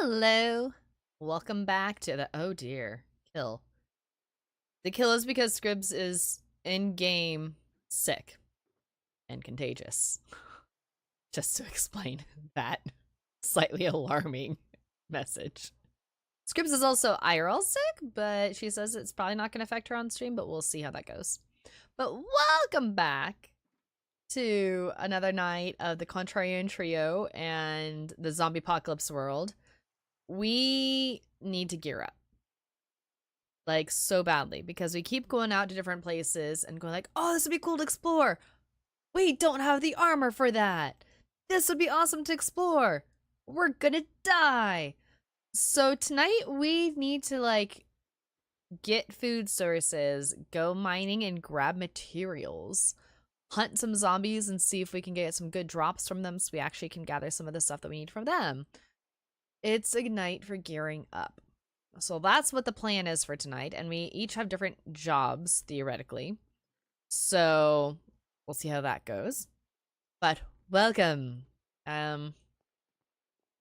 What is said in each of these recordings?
Hello. Welcome back to the oh dear kill. The kill is because Scribs is in game sick and contagious. Just to explain that slightly alarming message. Scribs is also IRL sick, but she says it's probably not going to affect her on stream, but we'll see how that goes. But welcome back to another night of the Contrarian Trio and the Zombie Apocalypse world. We need to gear up. Like, so badly. Because we keep going out to different places and going like, oh, this would be cool to explore. We don't have the armor for that. This would be awesome to explore. We're gonna die. So tonight we need to, like, get food sources, go mining and grab materials, hunt some zombies and see if we can get some good drops from them so we actually can gather some of the stuff that we need from them. It's a night for gearing up. So that's what the plan is for tonight, and we each have different jobs, theoretically. So we'll see how that goes. But welcome. We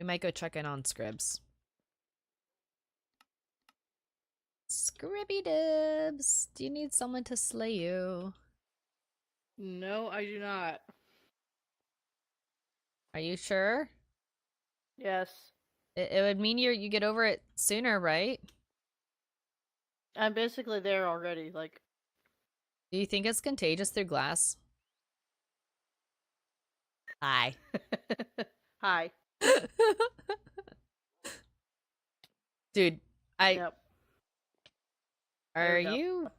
might go check in on Scribs. Scribby Dibs, do you need someone to slay you? No, I do not. Are you sure? Yes. It would mean you get over it sooner, right? I'm basically there already, like... Do you think it's contagious through glass? Hi. Hi. Dude, Yep. Are you...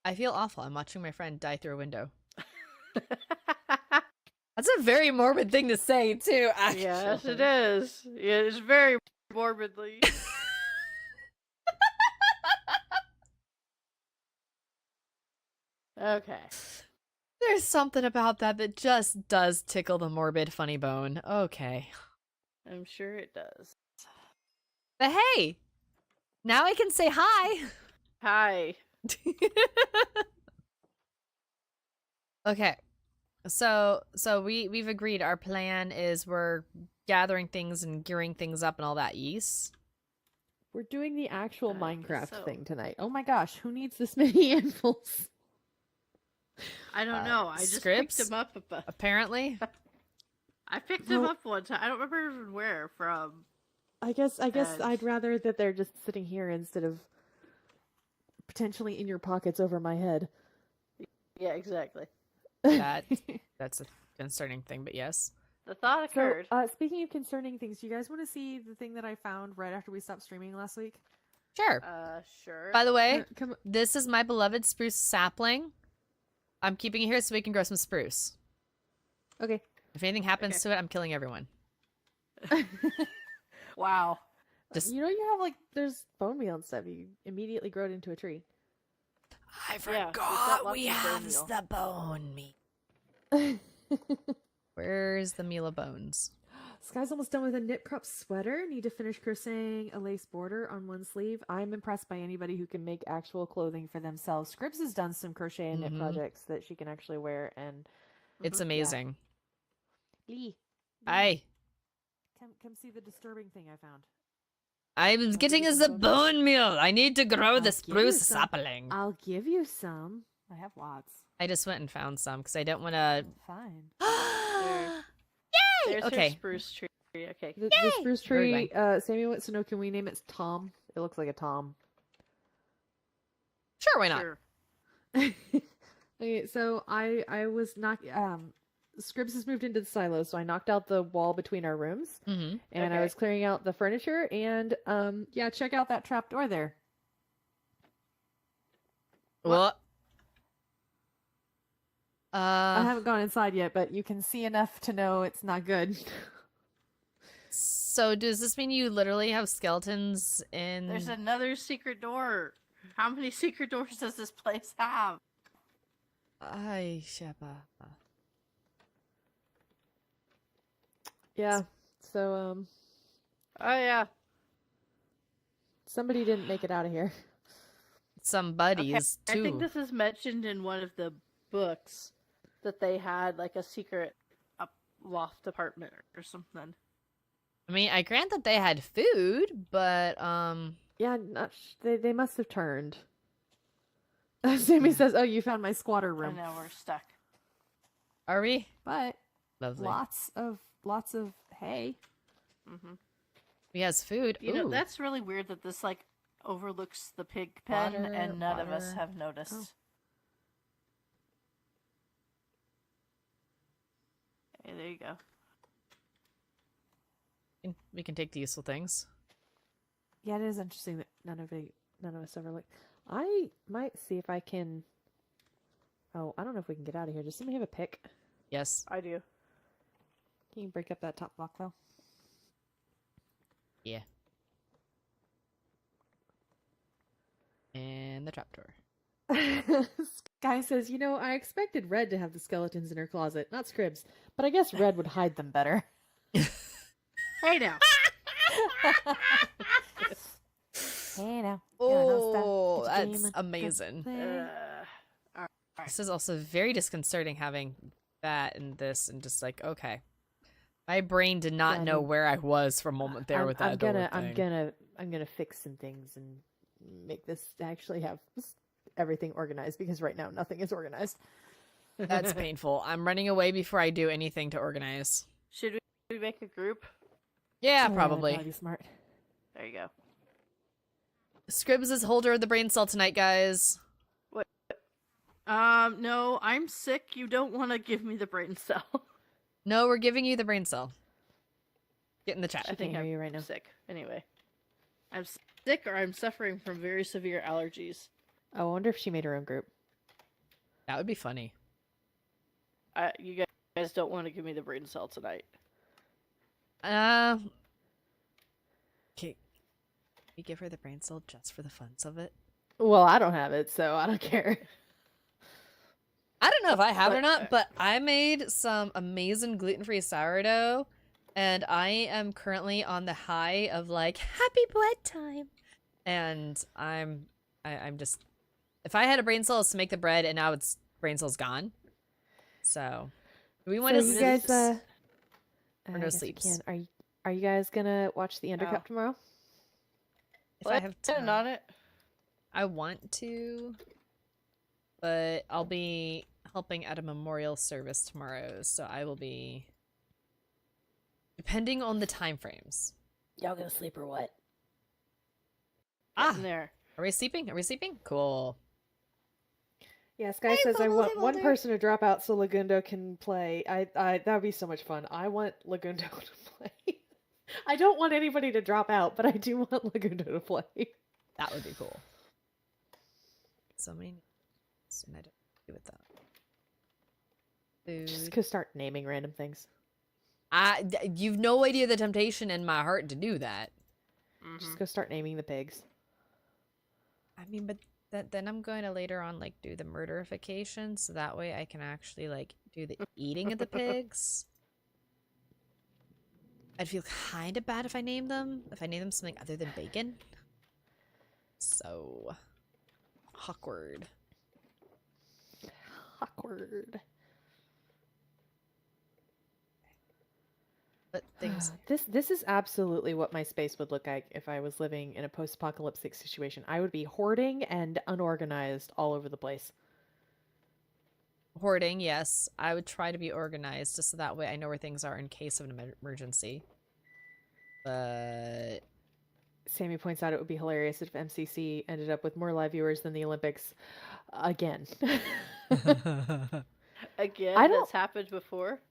I feel awful. I'm watching my friend die through a window. That's a very morbid thing to say, too, actually. Yes, it is. Yeah, it's very morbidly. Okay. There's something about that that just does tickle the morbid funny bone. Okay. I'm sure it does. But hey! Now I can say hi! Hi. Okay. So we've agreed our plan is we're gathering things and gearing things up and all that yeast. We're doing the actual Minecraft so. thing tonight. Oh my gosh, who needs this many anvils? I don't know. I just Scripts? picked him up. Apparently. I picked him up one time. I don't remember even where from. I guess I'd rather that they're just sitting here instead of potentially in your pockets over my head. Yeah, exactly. That's a concerning thing, but yes. The thought occurred. So, speaking of concerning things, do you guys want to see the thing that I found right after we stopped streaming last week? Sure. Sure. By the way, Come this is my beloved spruce sapling. I'm keeping it here so we can grow some spruce. Okay. If anything happens to it, I'm killing everyone. Wow. Just... You know, you have, like, there's bone meal and stuff. You immediately grow it into a tree. I forgot we have the bone meal. Where's the meal of bones? Sky's almost done with a knit crop sweater. Need to finish crocheting a lace border on one sleeve. I'm impressed by anybody who can make actual clothing for themselves. Scribs has done some crochet and knit projects that she can actually wear, and it's amazing. Yeah. Lee. Hi. Come see the disturbing thing I found. I'm getting us a bone meal. I need to grow the spruce some. sapling. I'll give you some. I have lots. I just went and found some because I don't want to. Fine. Yay! There's Okay. her spruce tree. Okay. The spruce tree. Sammy wants to know: can we name it Tom? It looks like a Tom. Sure, why not? Sure. Okay, so I was not. Scribs has moved into the silo, so I knocked out the wall between our rooms, and I was clearing out the furniture, and yeah, check out that trap door there. What? I haven't gone inside yet, but you can see enough to know it's not good. So does this mean you literally have skeletons in... There's another secret door. How many secret doors does this place have? Ay, Sheppa. Yeah, so, Oh, yeah. somebody didn't make it out of here. Some buddies, too. I think this is mentioned in one of the books that they had, like, a secret loft apartment or something. I mean, I grant that they had food, but Yeah, they must have turned. Sammy Yeah. says, "Oh, you found my squatter And room." now we're stuck. are we? But Lovely. lots of hay. Mm-hmm. He has food. You Ooh. know, that's really weird that this like overlooks the pig pen, Water, and none of us water. have noticed. Oh. Hey, there you go. We can take the useful things. Yeah, it is interesting that none of us ever looked. I might see if I can. Oh, I don't know if we can get out of here. Does somebody have a pick? Yes. I do. Can you break up that top block, though? Yeah. And the trapdoor. Sky says, I expected Red to have the skeletons in her closet, not Scribs, but I guess Red would hide them better. Hey now. Hey now. Oh, that's amazing. Alright. This is also very disconcerting having that and this and just like, okay. My brain did not Yeah, know where I was for a moment there with that door thing. I'm gonna fix some things and make this actually have everything organized because right now nothing is organized. That's painful. I'm running away before I do anything to organize. Should we make a group? Yeah, That'd probably. probably be smart. There you go. Scribs is holder of the brain cell tonight, guys. No, I'm sick. You don't want to give me the brain cell. No, we're giving you the brain cell. Get in the chat. I think can't I'm hear you right now. sick. Anyway, I'm sick or I'm suffering from very severe allergies. Oh, I wonder if she made her own group. That would be funny. You guys don't want to give me the brain cell tonight. Okay. We give her the brain cell just for the funs of it. Well, I don't have it, so I don't care. I don't know if I have it or not, but I made some amazing gluten-free sourdough, and I am currently on the high of like happy bread time. And I'm just, if I had a brain cell, it's to make the bread, and now it's brain cell's gone. So, do we want to? So you guys, or I no guess we sleeps? can. Are you guys gonna watch the Undercup Oh. tomorrow? If I have time, on it. I want to, but I'll be helping at a memorial service tomorrow, so I will be depending on the time frames. Y'all gonna sleep or what? In there. Are we sleeping? Are we sleeping? Cool. Yeah, Sky says I want one person to drop out so Lagundo can play. That would be so much fun. I want Lagundo to play. I don't want anybody to drop out, but I do want Lagundo to play. That would be cool. So many names, and I don't do with that. Just Food. go start naming random things. You've no idea the temptation in my heart to do that. Just go start naming the pigs. I mean, but then I'm going to later on like do the murderification, so that way I can actually like do the eating of the pigs. I'd feel kind of bad if I name them something other than bacon. So awkward. Awkward. But things. This is absolutely what my space would look like if I was living in a post-apocalyptic situation. I would be hoarding and unorganized all over the place. Hoarding, yes. I would try to be organized just so that way I know where things are in case of an emergency. But Sammy points out it would be hilarious if MCC ended up with more live viewers than the Olympics again. Again, I don't- that's happened before.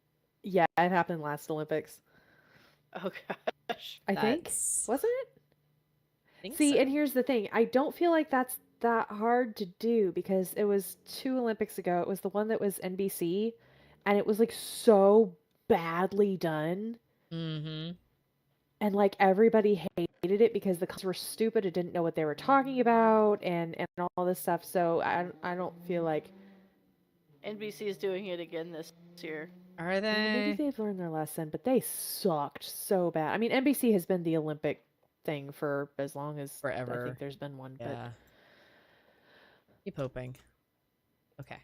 Yeah, it happened last Olympics. Oh gosh. I think. That's- Wasn't it? I think See, so. and here's the thing. I don't feel like that's that hard to do because it was 2 Olympics ago. It was the one that was NBC, and it was like so badly done. Mm-hmm. And like everybody hated it because the colors were stupid and didn't know what they were talking about and all this stuff. So I don't feel like NBC is doing it again this year. Are maybe they? they've learned their lesson, but they sucked so bad. I mean, NBC has been the Olympic thing for as long as I Forever. think there's been one. Yeah. Keep hoping. Okay.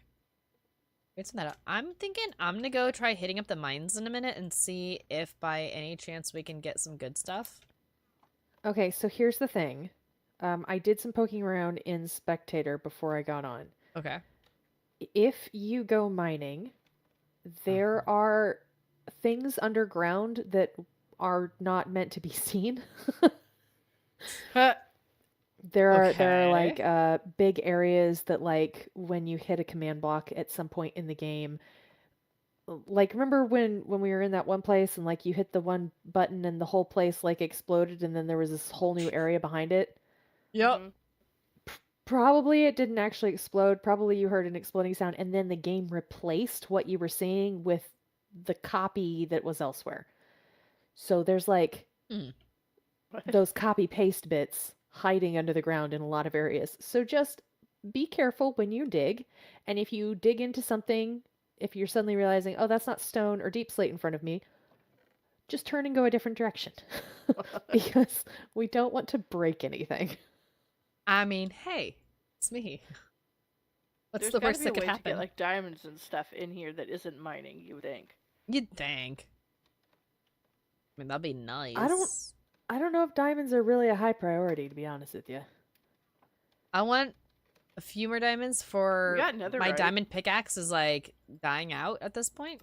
It's that. I'm thinking I'm gonna go try hitting up the mines in a minute and see if by any chance we can get some good stuff. Okay, so here's the thing. I did some poking around in Spectator before I got on. Okay. If you go mining, there are things underground that are not meant to be seen. There are like big areas that like when you hit a command block at some point in the game, like remember when we were in that one place and like you hit the one button and the whole place like exploded and then there was this whole new area behind it? Yep. Mhm. Probably it didn't actually explode. Probably you heard an exploding sound and then the game replaced what you were seeing with the copy that was elsewhere. So there's like What? those copy paste bits hiding under the ground in a lot of areas. So just be careful when you dig. And if you dig into something, if you're suddenly realizing, oh, that's not stone or deep slate in front of me, just turn and go a different direction. Because we don't want to break anything. I mean, hey, it's me. What's There's the gotta worst be that a could way to happen? get like diamonds and stuff in here that isn't mining, you would think. You'd think. I mean, that'd be I don't nice. I don't know if diamonds are really a high priority, to be honest with you. I want a few more diamonds We for got my netherite. diamond pickaxe is like dying out at this point.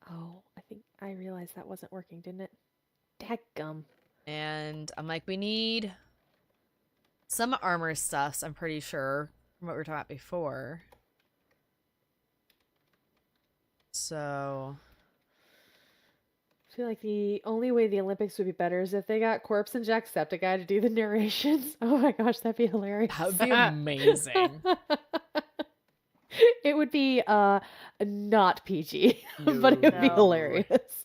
Oh, I think I realized that wasn't working, didn't it? Dadgum. And I'm like, we need some armor stuffs, I'm pretty sure, from what we were talking about before. So I feel like the only way the Olympics would be better is if they got Corpse and Jacksepticeye to do the narrations. Oh my gosh, that'd be hilarious. that would be amazing. It would be not PG, but it would be No. hilarious.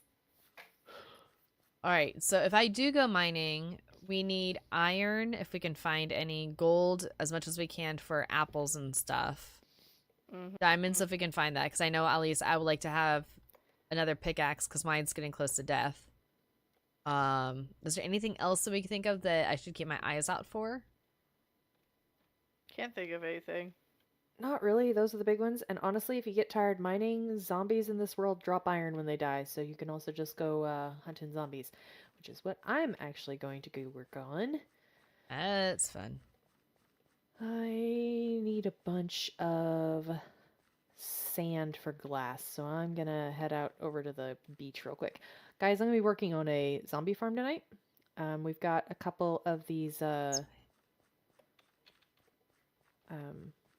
All right, so if I do go mining, we need iron if we can find any, gold as much as we can for apples and stuff. Mhm. Diamonds if we can find that, because I know at least I would like to have another pickaxe because mine's getting close to death. Is there anything else that we can think of that I should keep my eyes out for? Can't think of anything. Not really, those are the big ones. And honestly, if you get tired mining, zombies in this world drop iron when they die, so you can also just go hunting zombies, which is what I'm actually going to go work on. That's fun. I need a bunch of sand for glass, so I'm gonna head out over to the beach real quick. Guys, I'm gonna be working on a zombie farm tonight. We've got a couple of these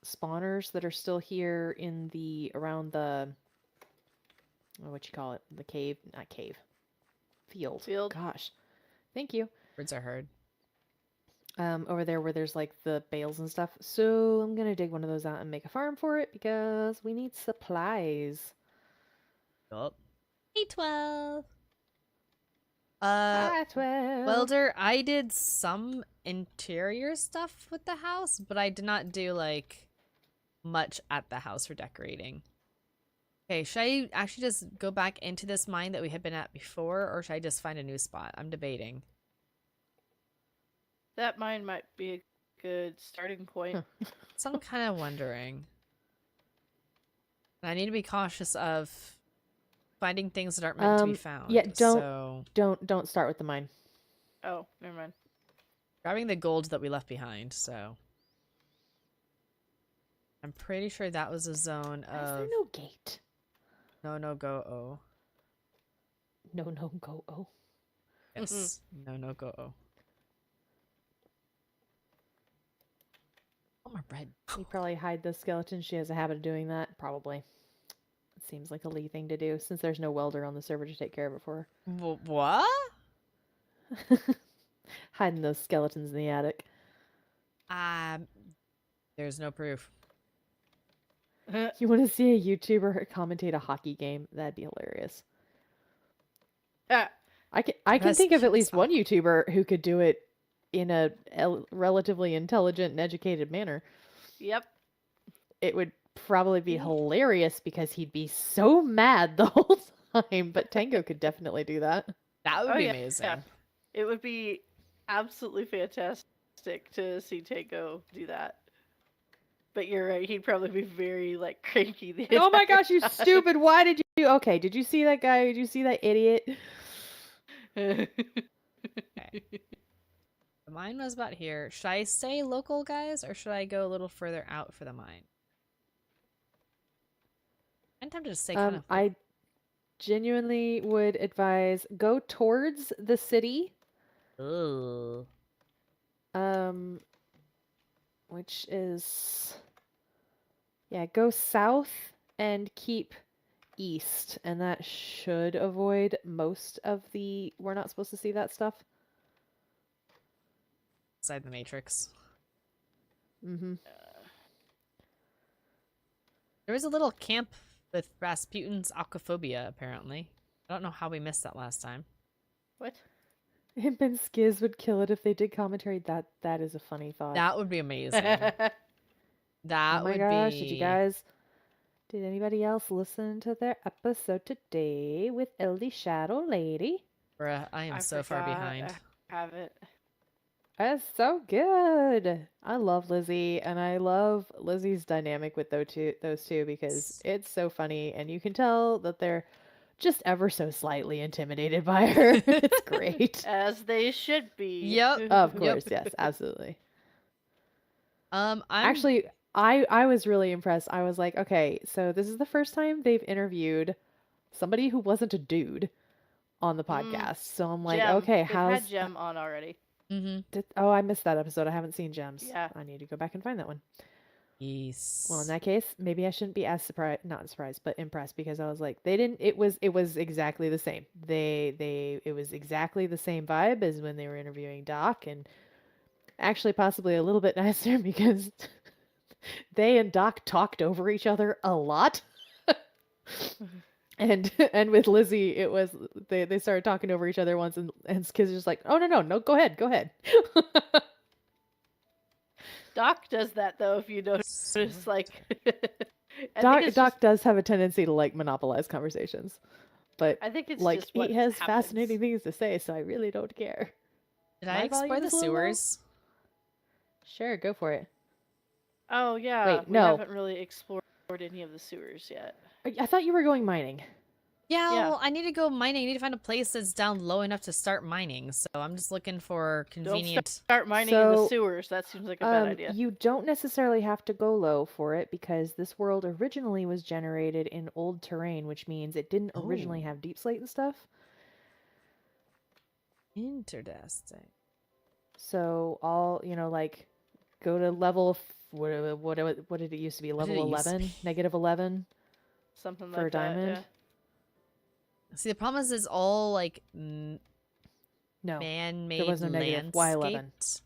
spawners that are still here in the around the what you call it, the cave, not cave, field. Gosh, thank you. Words are heard. Over there where there's like the bales and stuff. So I'm gonna dig one of those out and make a farm for it because we need supplies. Yup. Hey, 12. Hi, 12. Welder, I did some interior stuff with the house, but I did not do like much at the house for decorating. Okay, should I actually just go back into this mine that we had been at before, or should I just find a new spot? I'm debating. That mine might be a good starting point. So I'm kind of wondering. And I need to be cautious of finding things that aren't meant to be found. Yeah, So don't start with the mine. Oh, never mind. grabbing the gold that we left behind, so I'm pretty sure that was a zone Why is there of no gate? no go oh. No go oh. Yes. No go oh. Oh, my bread. You probably hide the skeleton. She has a habit of doing that. Probably. It seems like a Lee thing to do since there's no welder on the server to take care of it for What? her. Hiding those skeletons in the attic. There's no proof. You want to see a YouTuber commentate a hockey game? That'd be hilarious. Ah, I can That's think of at cute least as one hell. YouTuber who could do it in a relatively intelligent and educated manner. yep. It would probably be hilarious because he'd be so mad the whole time. But Tango could definitely do that. That would Oh, be yeah, amazing. yeah. It would be absolutely fantastic to see Tango do that. But you're right. He'd probably be very like cranky. The Oh my entire gosh, you time. stupid! Why did you? Okay, did you see that guy? Did you see that idiot? Okay. The mine was about here. Should I stay local, guys, or should I go a little further out for the mine? I'm tempted to stay kind of. I genuinely would advise go towards the city, Ugh. um, which is yeah, go south and keep east, and that should avoid most of the we're not supposed to see that stuff. Inside the Matrix. Mm-hmm. There was a little camp with Rasputin's aquaphobia, apparently. I don't know how we missed that last time. What? Him and Skiz would kill it if they did commentary. That is a funny thought. That would be amazing. That oh my would gosh, be... did you guys did anybody else listen to their episode today with LD Shadow Lady? Bruh, I am so far forgot behind. I haven't. That's so good. I love Lizzie, and I love Lizzie's dynamic with those two because it's so funny, and you can tell that they're just ever so slightly intimidated by her. It's great. As they should be. Yep. Of course, yes, absolutely. I'm Actually, I was really impressed. I was like, okay, so this is the first time they've interviewed somebody who wasn't a dude on the podcast. So I'm like, Gem. okay, They've how's had Gem on already. oh, I missed that episode. I haven't seen Gems. Yeah. I need to go back and find that one. Yes. Well, in that case, maybe I shouldn't be as surprised, not surprised, but impressed because I was like, they didn't. It was exactly the same. It was exactly the same vibe as when they were interviewing Doc, and actually possibly a little bit nicer because they and Doc talked over each other a lot. And with Lizzie, it was they started talking over each other once, and Skiz was just like, oh no, go ahead. Doc does that though, if you notice. Like, Doc does have a tendency to like monopolize conversations, but I think it's like just what he has happens. fascinating things to say, so I really don't care. Did My I explore volume the is a little low? sewers? Sure, go for it. Oh yeah, Wait, we no. haven't really explored any of the sewers yet. I thought you were going mining. Yeah, Yeah. well, I need to go mining. I need to find a place that's down low enough to start mining. So I'm just looking for convenient. Start mining in the So, sewers. That seems like a bad idea. You don't necessarily have to go low for it because this world originally was generated in old terrain, which means it didn't originally Oh. have deep slate and stuff. Interesting. So all like go to level what did it used to be? What Level did it used to 11, be? negative 11 Something for a like diamond. that. See, the problem is it's all like No, man-made there was no negative. Why 11? landscaped.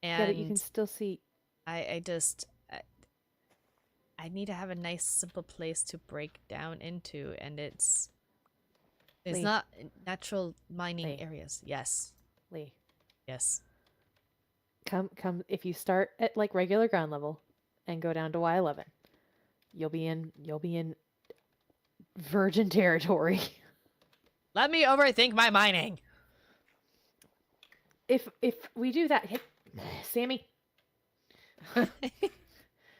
Yeah, And but you can still see. I need to have a nice simple place to break down into, and it's Lee. not natural mining Lee. areas. Yes. Lee, Yes. come. If you start at like regular ground level and go down to Y11, you'll be in virgin territory. Let me overthink my mining. If we do that, hey, Sammy,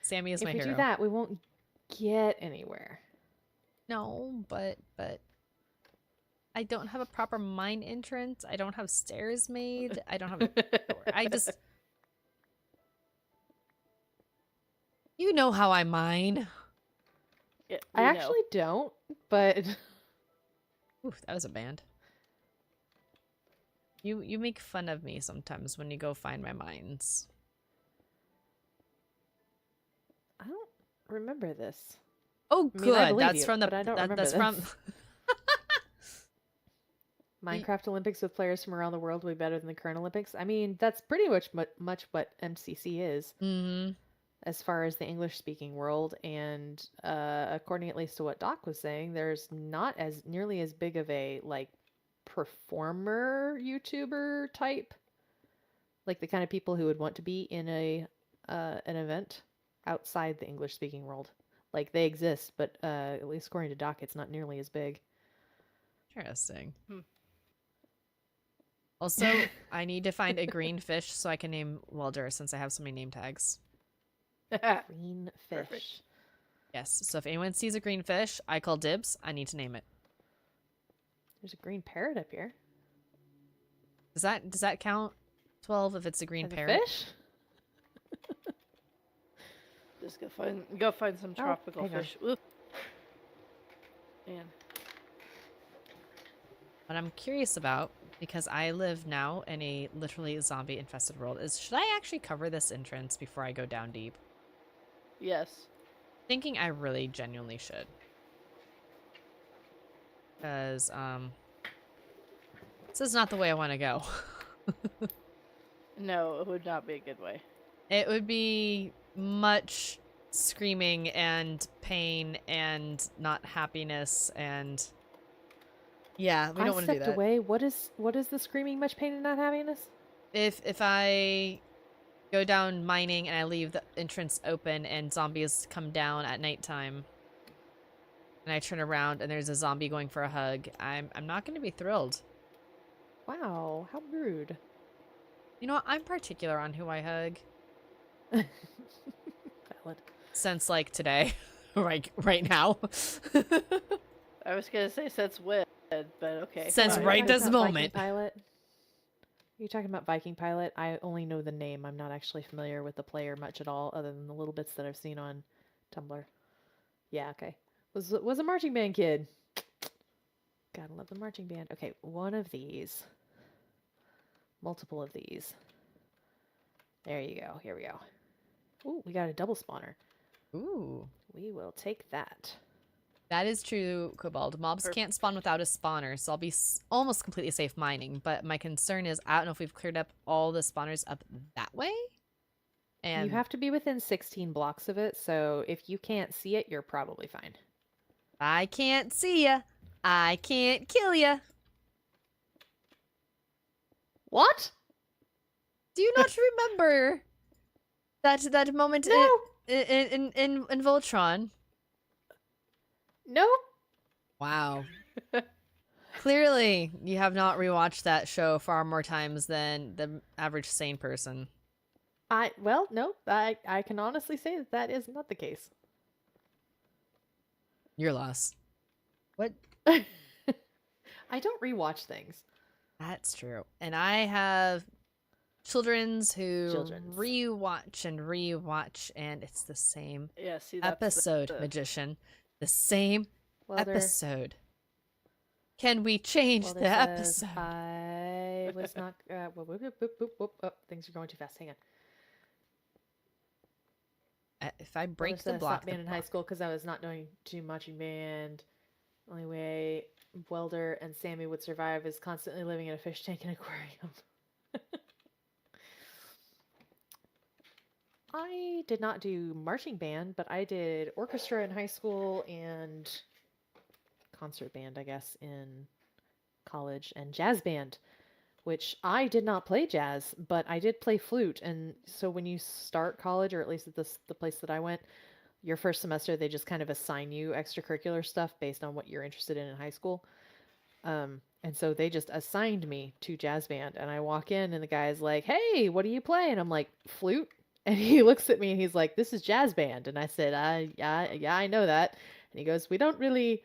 Sammy is if my we hero. do that, we won't get anywhere. No, but I don't have a proper mine entrance. I don't have stairs made. I don't have a door. I just You know how I mine. Yeah, I we know. actually don't, but Oof, that was a band. You make fun of me sometimes when you go find my mines. I don't remember this. Oh, I good. mean, I believe That's you, from the. but I don't remember that's from. this. Minecraft Olympics with players from around the world will be better than the current Olympics. I mean, that's pretty much what MCC is, Mm-hmm. as far as the English-speaking world. And according at least to what Doc was saying, there's not as nearly as big of a like performer YouTuber type, like the kind of people who would want to be in an event outside the English-speaking world. Like they exist, but at least according to Doc, it's not nearly as big. Interesting. Also, I need to find a green fish so I can name Welder since I have so many name tags. Green fish. Perfect. Yes. So if anyone sees a green fish, I call dibs. I need to name it. There's a green parrot up here. Does that count? 12 if it's a green As a parrot. fish? Just go find some tropical hang on. fish. Ooh. Man. What I'm curious about, because I live now in a literally zombie infested world, is should I actually cover this entrance before I go down deep? Yes. Thinking I really genuinely should. Because, this is not the way I want to go. No, it would not be a good way. It would be much screaming and pain and not happiness and... Yeah, we don't want to do I stepped that. away. What is the screaming, much pain, and not happiness? If I go down mining and I leave the entrance open and zombies come down at nighttime and I turn around and there's a zombie going for a hug, I'm not going to be thrilled. Wow, how rude. You know what? I'm particular on who I hug. Valid. Since like today, right now. I was gonna say since when, but okay. Since fine. right Are you this talking about moment. Viking Pilot? Are you talking about Viking Pilot? I only know the name. I'm not actually familiar with the player much at all, other than the little bits that I've seen on Tumblr. Yeah, okay. Was a marching band kid. Gotta love the marching band. Okay, one of these. Multiple of these. There you go. Here we go. Ooh, we got a double spawner. Ooh. We will take that. That is true, Cobalt. Mobs can't spawn without a spawner, so I'll be almost completely safe mining. But my concern is, I don't know if we've cleared up all the spawners up that way. And You have to be within 16 blocks of it, so if you can't see it, you're probably fine. I can't see ya. I can't kill ya. What? Do you not remember that moment No. in Voltron? Nope. Wow. Clearly, you have not rewatched that show far more times than the average sane person. Nope. I can honestly say that is not the case. Your loss. What? I don't rewatch things. That's true. And I have children's who Children's. rewatch and rewatch, and it's the same Yeah, see that's episode, the magician. The same Welder, episode. Can we change Welder the says, episode? I was not. Whoop, whoop, whoop, whoop, whoop. Oh, things are going too fast. Hang on. If I break Welder said the I block, stopped band in high school because I was not doing too much in band. Only way Welder and Sammy would survive is constantly living in a fish tank and aquarium. I did not do marching band, but I did orchestra in high school and concert band, I guess, in college, and jazz band, which I did not play jazz, but I did play flute. And so when you start college, or at least at the place that I went, your first semester, they just kind of assign you extracurricular stuff based on what you're interested in high school. And so they just assigned me to jazz band, and I walk in and the guy's like, "Hey, what do you play?" And I'm like, "Flute." And he looks at me and he's like, "This is jazz band." And I said, yeah, I know that." And he goes, we don't really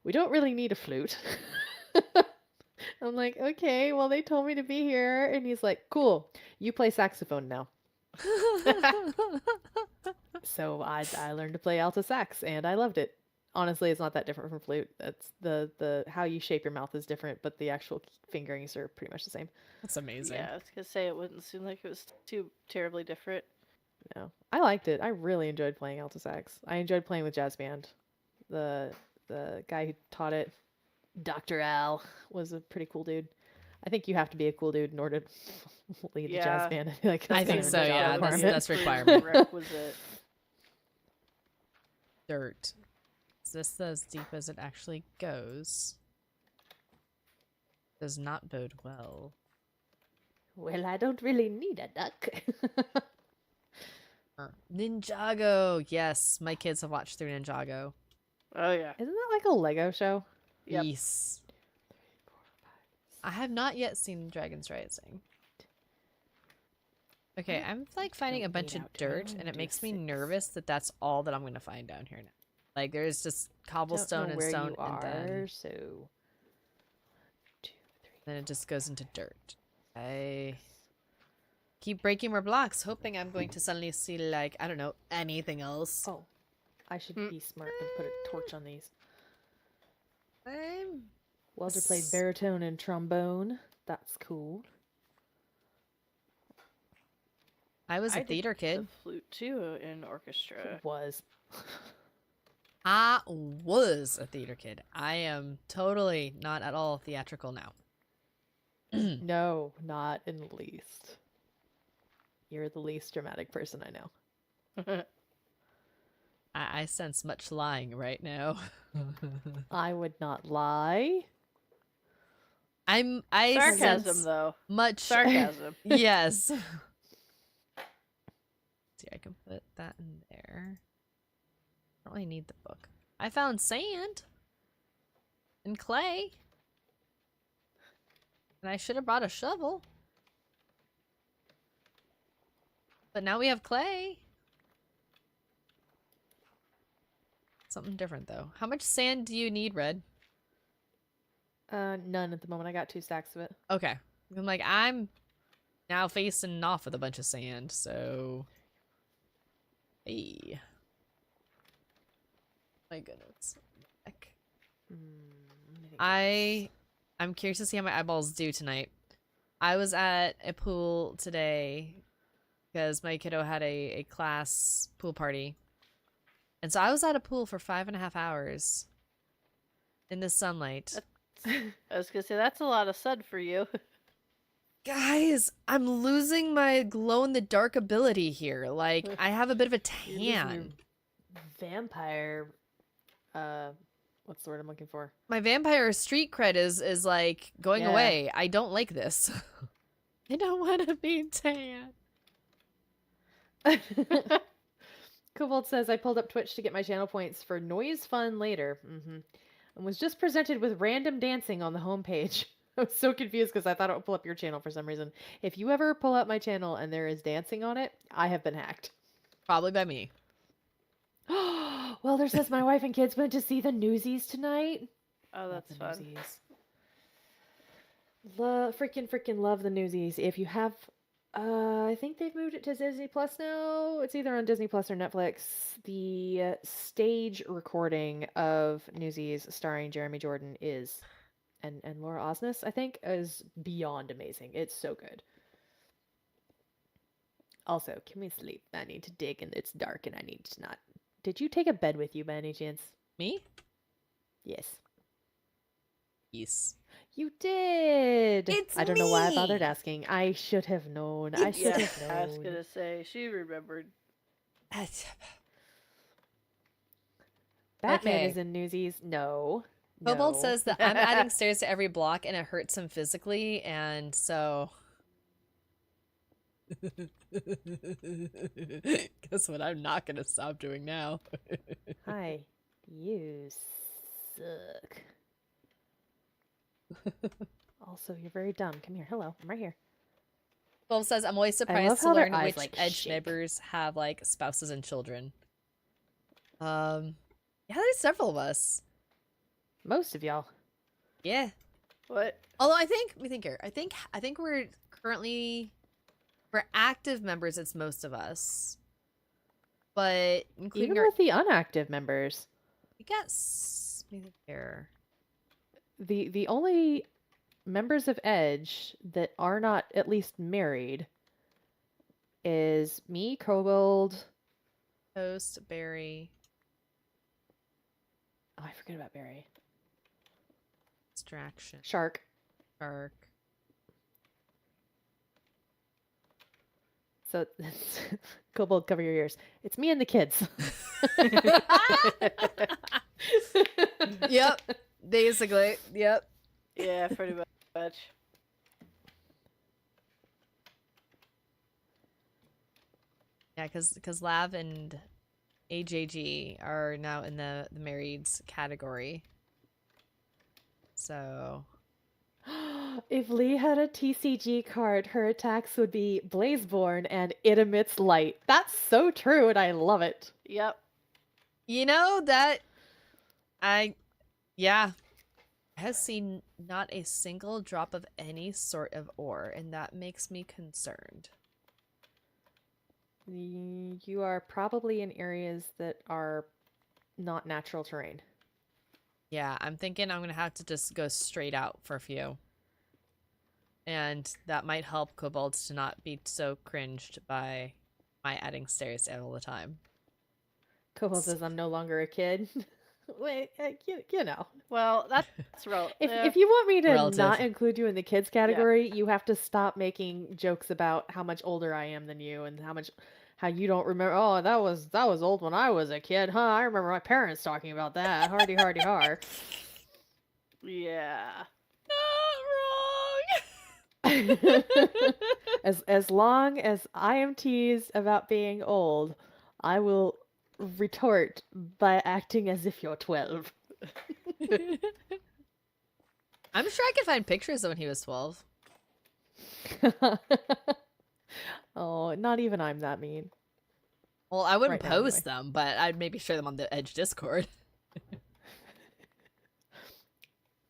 need a flute." I'm like, "Okay, well, they told me to be here." And he's like, "Cool, you play saxophone now." So I learned to play alto sax, and I loved it. Honestly, it's not that different from flute. That's the how you shape your mouth is different, but the actual fingerings are pretty much the same. That's amazing. Yeah, I was gonna say it wouldn't seem like it was too terribly different. No, I liked it. I really enjoyed playing alto sax. I enjoyed playing with jazz band. The guy who taught it, Dr. Al, was a pretty cool dude. I think you have to be a cool dude in order to lead the jazz Yeah. band. I feel like I that's think kind of so, a job yeah. requirement. That's requirement. Requisite. Dirt. Is this as deep as it actually goes? Does not bode well. Well, I don't really need a duck. Ninjago! Yes, my kids have watched through Ninjago. Oh yeah. Isn't that like a Lego show? Yep. Yes. I have not yet seen Dragon's Rising. Okay, I'm like finding a Don't bunch lead of out to me. I dirt, only and it do makes me 6. nervous that that's all that I'm gonna find down here now. Like there's just Don't cobblestone know and where stone, you and are, so 2, 3. then it just goes into dirt. I keep breaking more blocks, hoping I'm going to suddenly see like, I don't know, anything else. Oh, I should be smart and put a torch on these. I'm Welder played baritone and trombone. That's cool. I was a I did theater the kid. flute too in orchestra. Was. I was a theater kid. I am totally not at all theatrical now. No, not in the least. You're the least dramatic person I know. I sense much lying right now. I would not lie. I Sarcasm, sense though. much Sarcasm. Yes. See, I can put that in there. I don't really need the book. I found sand and clay. And I should have brought a shovel. But now we have clay. Something different though. How much sand do you need, Red? None at the moment. I got 2 stacks of it. Okay. I'm like, I'm now facing off with a bunch of sand, so hey. My goodness. Heck. I'm curious to see how my eyeballs do tonight. I was at a pool today because my kiddo had a class pool party. And so I was at a pool for 5.5 hours in the sunlight. I was gonna say that's a lot of sun for you. Guys, I'm losing my glow in the dark ability here. Like, I have a bit of a You're losing your tan. vampire. What's the word I'm looking for? My vampire street cred is like going Yeah. away. I don't like this. I don't want to be tan. Kobold says, I pulled up Twitch to get my channel points for Noise Fun later. And was just presented with random dancing on the homepage. I was so confused because I thought it would pull up your channel for some reason. If you ever pull up my channel and there is dancing on it, I have been hacked. Probably by me. Welder says my wife and kids went to see the Newsies tonight. Oh, Love that's the fun. Newsies. Freaking love the Newsies. If you have, I think they've moved it to Disney Plus now. It's either on Disney Plus or Netflix. The stage recording of Newsies starring Jeremy Jordan is, and Laura Osnes, I think, is beyond amazing. It's so good. Also, can we sleep? I need to dig and it's dark and I need to not. Did you take a bed with you by any chance? Me? Yes. Yes. You did. It's I don't know why I bothered me. asking. I should have known. I should Yeah, have known. I was gonna say she remembered. Batman Okay. is in Newsies. No. Kobold No. says that I'm adding stairs to every block and it hurts him physically, and so guess what I'm not gonna stop doing now. Hi. You suck. Also, you're very dumb. Come here. Hello. I'm right here. Kobold says I'm always love surprised to how their learn eyes, which like, Edge shake. members have like spouses and children. Yeah, there's several of us. Most of y'all. Yeah. What? Although let me think here. I think we're currently for active members it's most of us. But including Even our with the unactive members. I guess let me think here. The only members of Edge that are not at least married is me, Kobold. Toast, Barry, Oh, I forget about Barry. Distraction, Shark. Shark. So, Kobold, cover your ears. It's me and the kids. Yep. Basically. Yep. Yeah, pretty much. Yeah, because Lav and AJG are now in the marrieds category. So If Lee had a TCG card, her attacks would be Blazeborn and it emits light. That's so true, and I love it. Yep. You know that yeah, has seen not a single drop of any sort of ore, and that makes me concerned. You are probably in areas that are not natural terrain. Yeah, I'm thinking I'm gonna have to just go straight out for a few. And that might help kobolds to not be so cringed by my adding stairs all the time. Cobalt says, I'm no longer a kid. Wait, you know. Well, that's If you want me to Relative. not include you in the kids category, you have to stop making jokes about how much older I am than you and how you don't remember. Oh, that was old when I was a kid, huh? I remember my parents talking about that. Hardy, hardy, har. Yeah. Not wrong. As long as I am teased about being old, I will retort by acting as if you're 12. I'm sure I could find pictures of when he was 12. Oh, not even I'm that mean. Well, I wouldn't Right now, post them, but I'd maybe share them on the Edge Discord.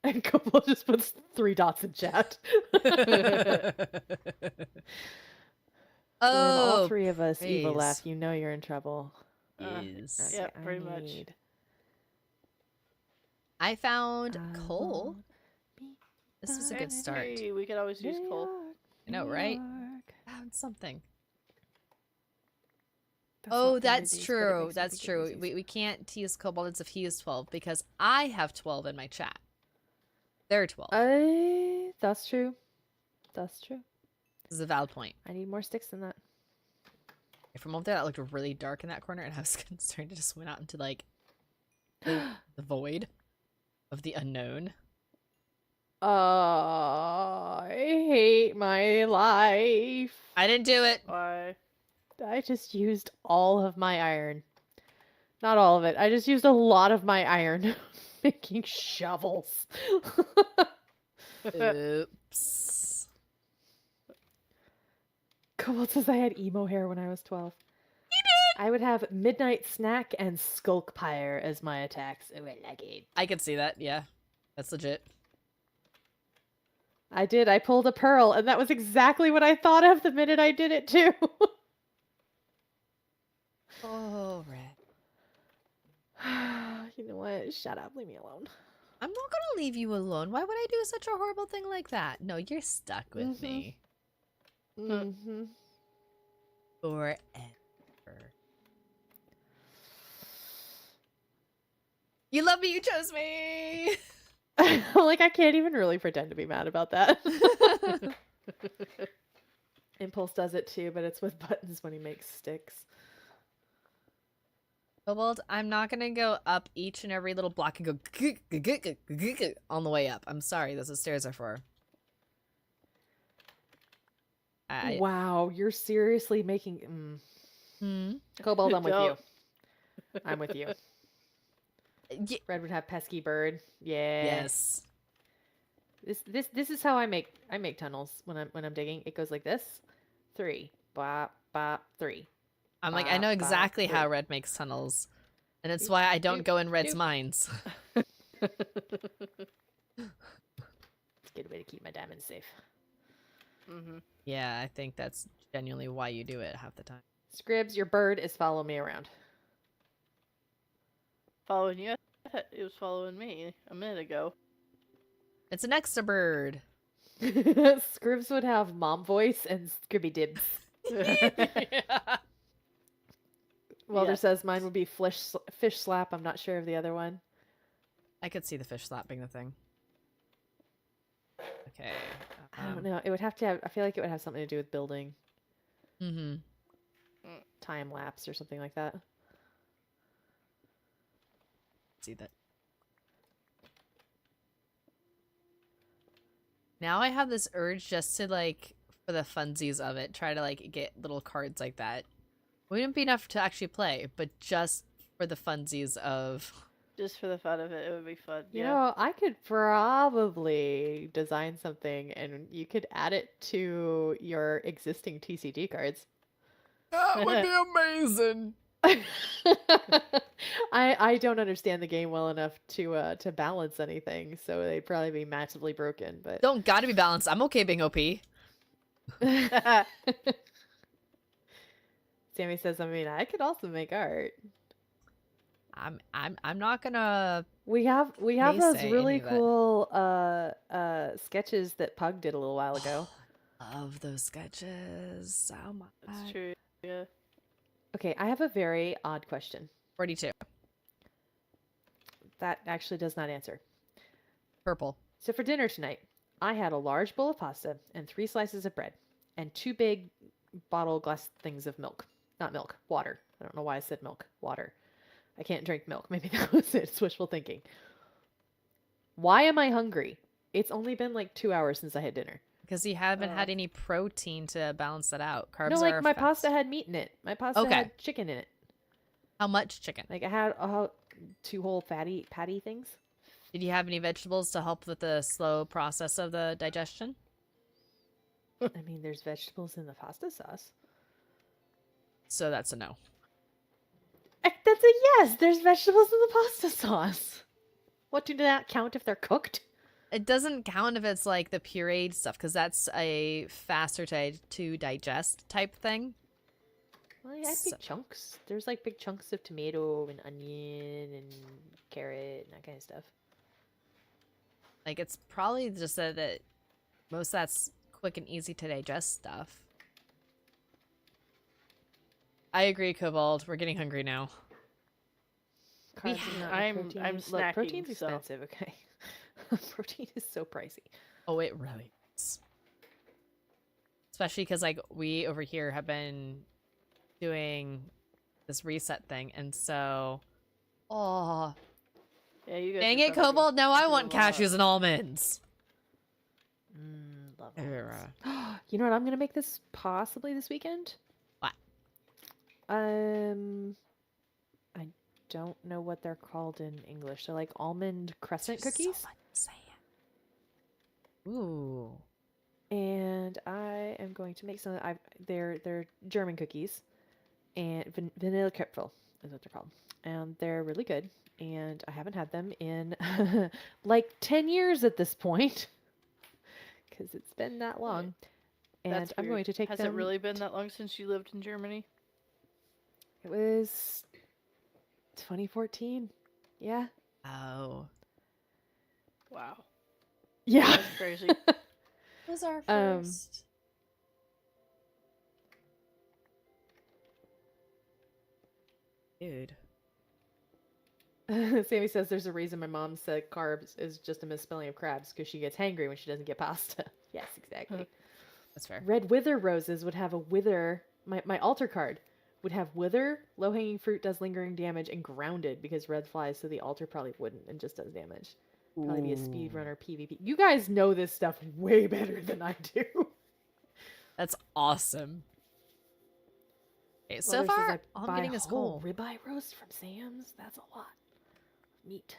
And Coppola just puts 3 dots in chat. When all 3 of us evil praise. laugh, you know you're in trouble. Is. Yeah, pretty much. I found I coal. won't be This is a good start. Hey, we could always use New coal. York, I know, New right? York. Found something. That's Oh, not that's Thursdays, but it true. makes me That's think it true. was easy. We can't tease kobolds if he is 12 because I have 12 in my chat. They're 12. That's true. That's true. This is a valid point. I need more sticks than that. From over there, that looked really dark in that corner, and I was concerned it just went out into, like, the void of the unknown. I hate my life. I didn't do it. Why? I just used all of my iron. Not all of it. I just used a lot of my iron making shovels. Oops. Cobalt says I had emo hair when I was 12. You did! I would have Midnight Snack and Skulk Pyre as my attacks. Oh, I like it. I could see that, yeah. That's legit. I did. I pulled a pearl, and that was exactly what I thought of the minute I did it, too. Oh, red. You know what? Shut up. Leave me alone. I'm not gonna leave you alone. Why would I do such a horrible thing like that? No, you're stuck with me. Mm-hmm. Forever. You love me, you chose me! Like, I can't even really pretend to be mad about that. Impulse does it too, but it's with buttons when he makes sticks. Kobold, I'm not gonna go up each and every little block and go on the way up. I'm sorry, that's what stairs are for. Wow, you're seriously making... Hmm? Kobold, I'm with you. Don't. I'm with you. Red would have pesky bird. Yeah. Yes. This is how I make tunnels when I'm digging. It goes like this. 3. Bop, bop, 3. I'm like, I know exactly how Red makes tunnels. And it's why I don't go in Red's mines. It's a good way to keep my diamonds safe. Mm-hmm. Yeah, I think that's genuinely why you do it half the time. Scribs, your bird is following me around. Following you? It was following me a minute ago. It's an extra bird. Scribs would have mom voice and Scribby dibs. Yeah. Welder Yes. says mine would be fish slap. I'm not sure of the other one. I could see the fish slap being the thing. Okay. I don't know. It would have to have. I feel like it would have something to do with building, Mm-hmm. time lapse, or something like that. See that. Now I have this urge just to, like, for the funsies of it, try to, like, get little cards like that. Wouldn't be enough to actually play, but just for the funsies of Just for the fun of it, it would be fun. You yeah. know, I could probably design something and you could add it to your existing TCG cards. That would be amazing. I don't understand the game well enough to balance anything, so they'd probably be massively broken, but Don't gotta be balanced. I'm okay being OP. Sammy says, I mean, I could also make art. I'm not gonna We have those naysay really any of it. cool sketches that Pug did a little while ago. love those sketches so much. That's true. Yeah. Okay, I have a very odd question. 42. That actually does not answer. Purple. So for dinner tonight, I had a large bowl of pasta and 3 slices of bread and 2 big bottle glass things of milk. Not milk, water. I don't know why I said milk. Water. I can't drink milk. Maybe that was it. It's wishful thinking. Why am I hungry? It's only been like 2 hours since I had dinner. Because you haven't had any protein to balance that out. Carbs No, like are my fats. pasta had meat in it. My pasta Okay. had chicken in it. How much chicken? Like I had 2 whole patty things. Did you have any vegetables to help with the slow process of the digestion? I mean, there's vegetables in the pasta sauce. So that's a no. That's a yes. There's vegetables in the pasta sauce. What, do not count if they're cooked? It doesn't count if it's like the pureed stuff, because that's a faster to digest type thing. Well, I had big chunks. There's like big chunks of tomato and onion and carrot and that kind of stuff. Like, it's probably just that most of that's quick and easy to digest stuff. I agree, Kobold. We're getting hungry now. Carbs are not I'm protein. Look, snacking, protein's so- expensive, okay? Protein is so pricey. Oh, it really is. Especially because, like, we over here have been doing this reset thing, and so... Oh, Yeah, you guys dang are it, probably Kobold! Now I doing want a lot. cashews and almonds! Love Era. You know what? I'm gonna make this possibly this weekend. What? I don't know what they're called in English. They're like almond crescent There's cookies. so much to say. Ooh. And I am going to make some. They're German cookies, and vanilla Kipfel is what they're called, and they're really good. And I haven't had them in like 10 years at this point, because it's been that long. And That's I'm weird. going to take Has them. it really been that long since you lived in Germany? It was 2014. Yeah. Oh. Wow. Yeah. That's crazy. Was our Um, first. Dude. Sammy says there's a reason my mom said carbs is just a misspelling of crabs because she gets hangry when she doesn't get pasta. Yes, exactly. That's fair. Red wither roses would have a wither. My altar card would have wither, low hanging fruit does lingering damage, and grounded because red flies, so the altar probably wouldn't and just does damage. Probably be a speedrunner PvP. You guys know this stuff way better than I do. That's awesome. Okay, so Mother says far, I all I'm buy getting is whole coal. ribeye roast from Sam's. That's a lot. Neat.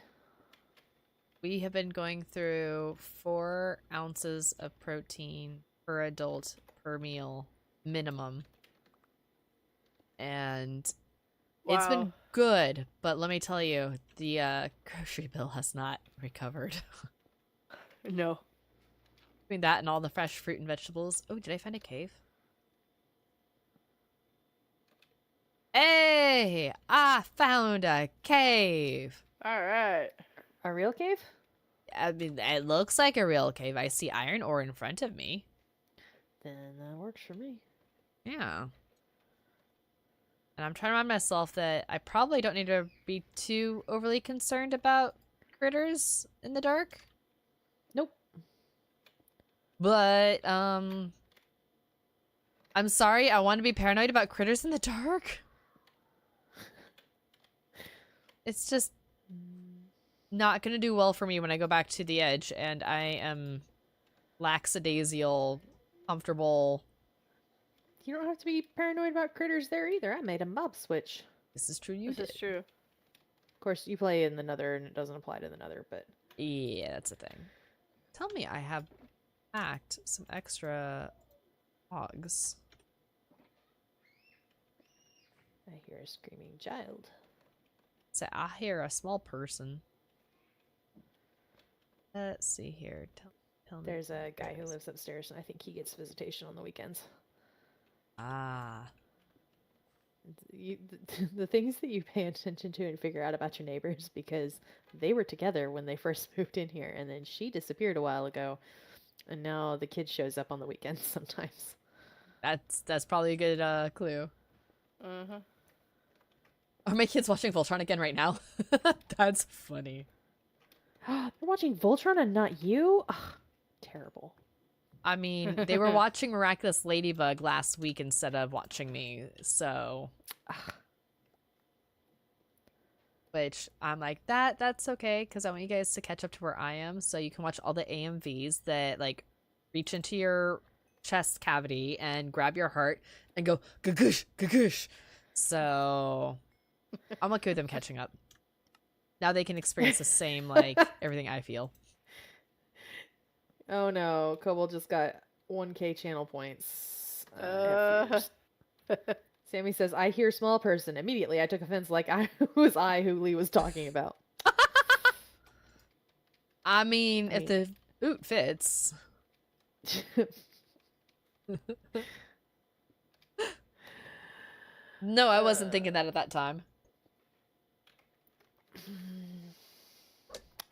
We have been going through 4 ounces of protein per adult per meal minimum. And it's been Wow. good, but let me tell you, the grocery bill has not recovered. No. Between that and all the fresh fruit and vegetables. Oh, did I find a cave? Hey! I found a cave! All right. A real cave? I mean, it looks like a real cave. I see iron ore in front of me. Then that works for me. Yeah. And I'm trying to remind myself that I probably don't need to be too overly concerned about critters in the dark. Nope. But, I'm sorry, I want to be paranoid about critters in the dark. It's just not gonna do well for me when I go back to the edge, and I am lackadaisical, comfortable. You don't have to be paranoid about critters there either. I made a mob switch. This is true, you This did. is true. course, you play in the Nether, and it doesn't apply to the Nether, but Yeah, that's a thing. Tell me I have packed some extra hogs. I hear a screaming child. So I hear a small person. Let's see here. Tell me. There's a guy who Yes. lives upstairs, and I think he gets visitation on the weekends. Ah. The things that you pay attention to and figure out about your neighbors, because they were together when they first moved in here, and then she disappeared a while ago, and now the kid shows up on the weekends sometimes. That's probably a good clue. Uh-huh. Are my kids watching Voltron again right now? That's funny. They're watching Voltron and not you? Ugh, terrible. I mean, they were watching Miraculous Ladybug last week instead of watching me, so. Ugh. Which I'm like, that's okay, because I want you guys to catch up to where I am, so you can watch all the AMVs that, like, reach into your chest cavity and grab your heart and go, gagoosh, gagoosh. So, I'm okay with them catching up. Now they can experience the same, like, everything I feel. Oh no, Kobold just got 1K channel points. I have fears. Sammy says, I hear small person. Immediately, I took offense like I was who Lee was talking about. I mean, if the boot fits. No, I wasn't thinking that at that time.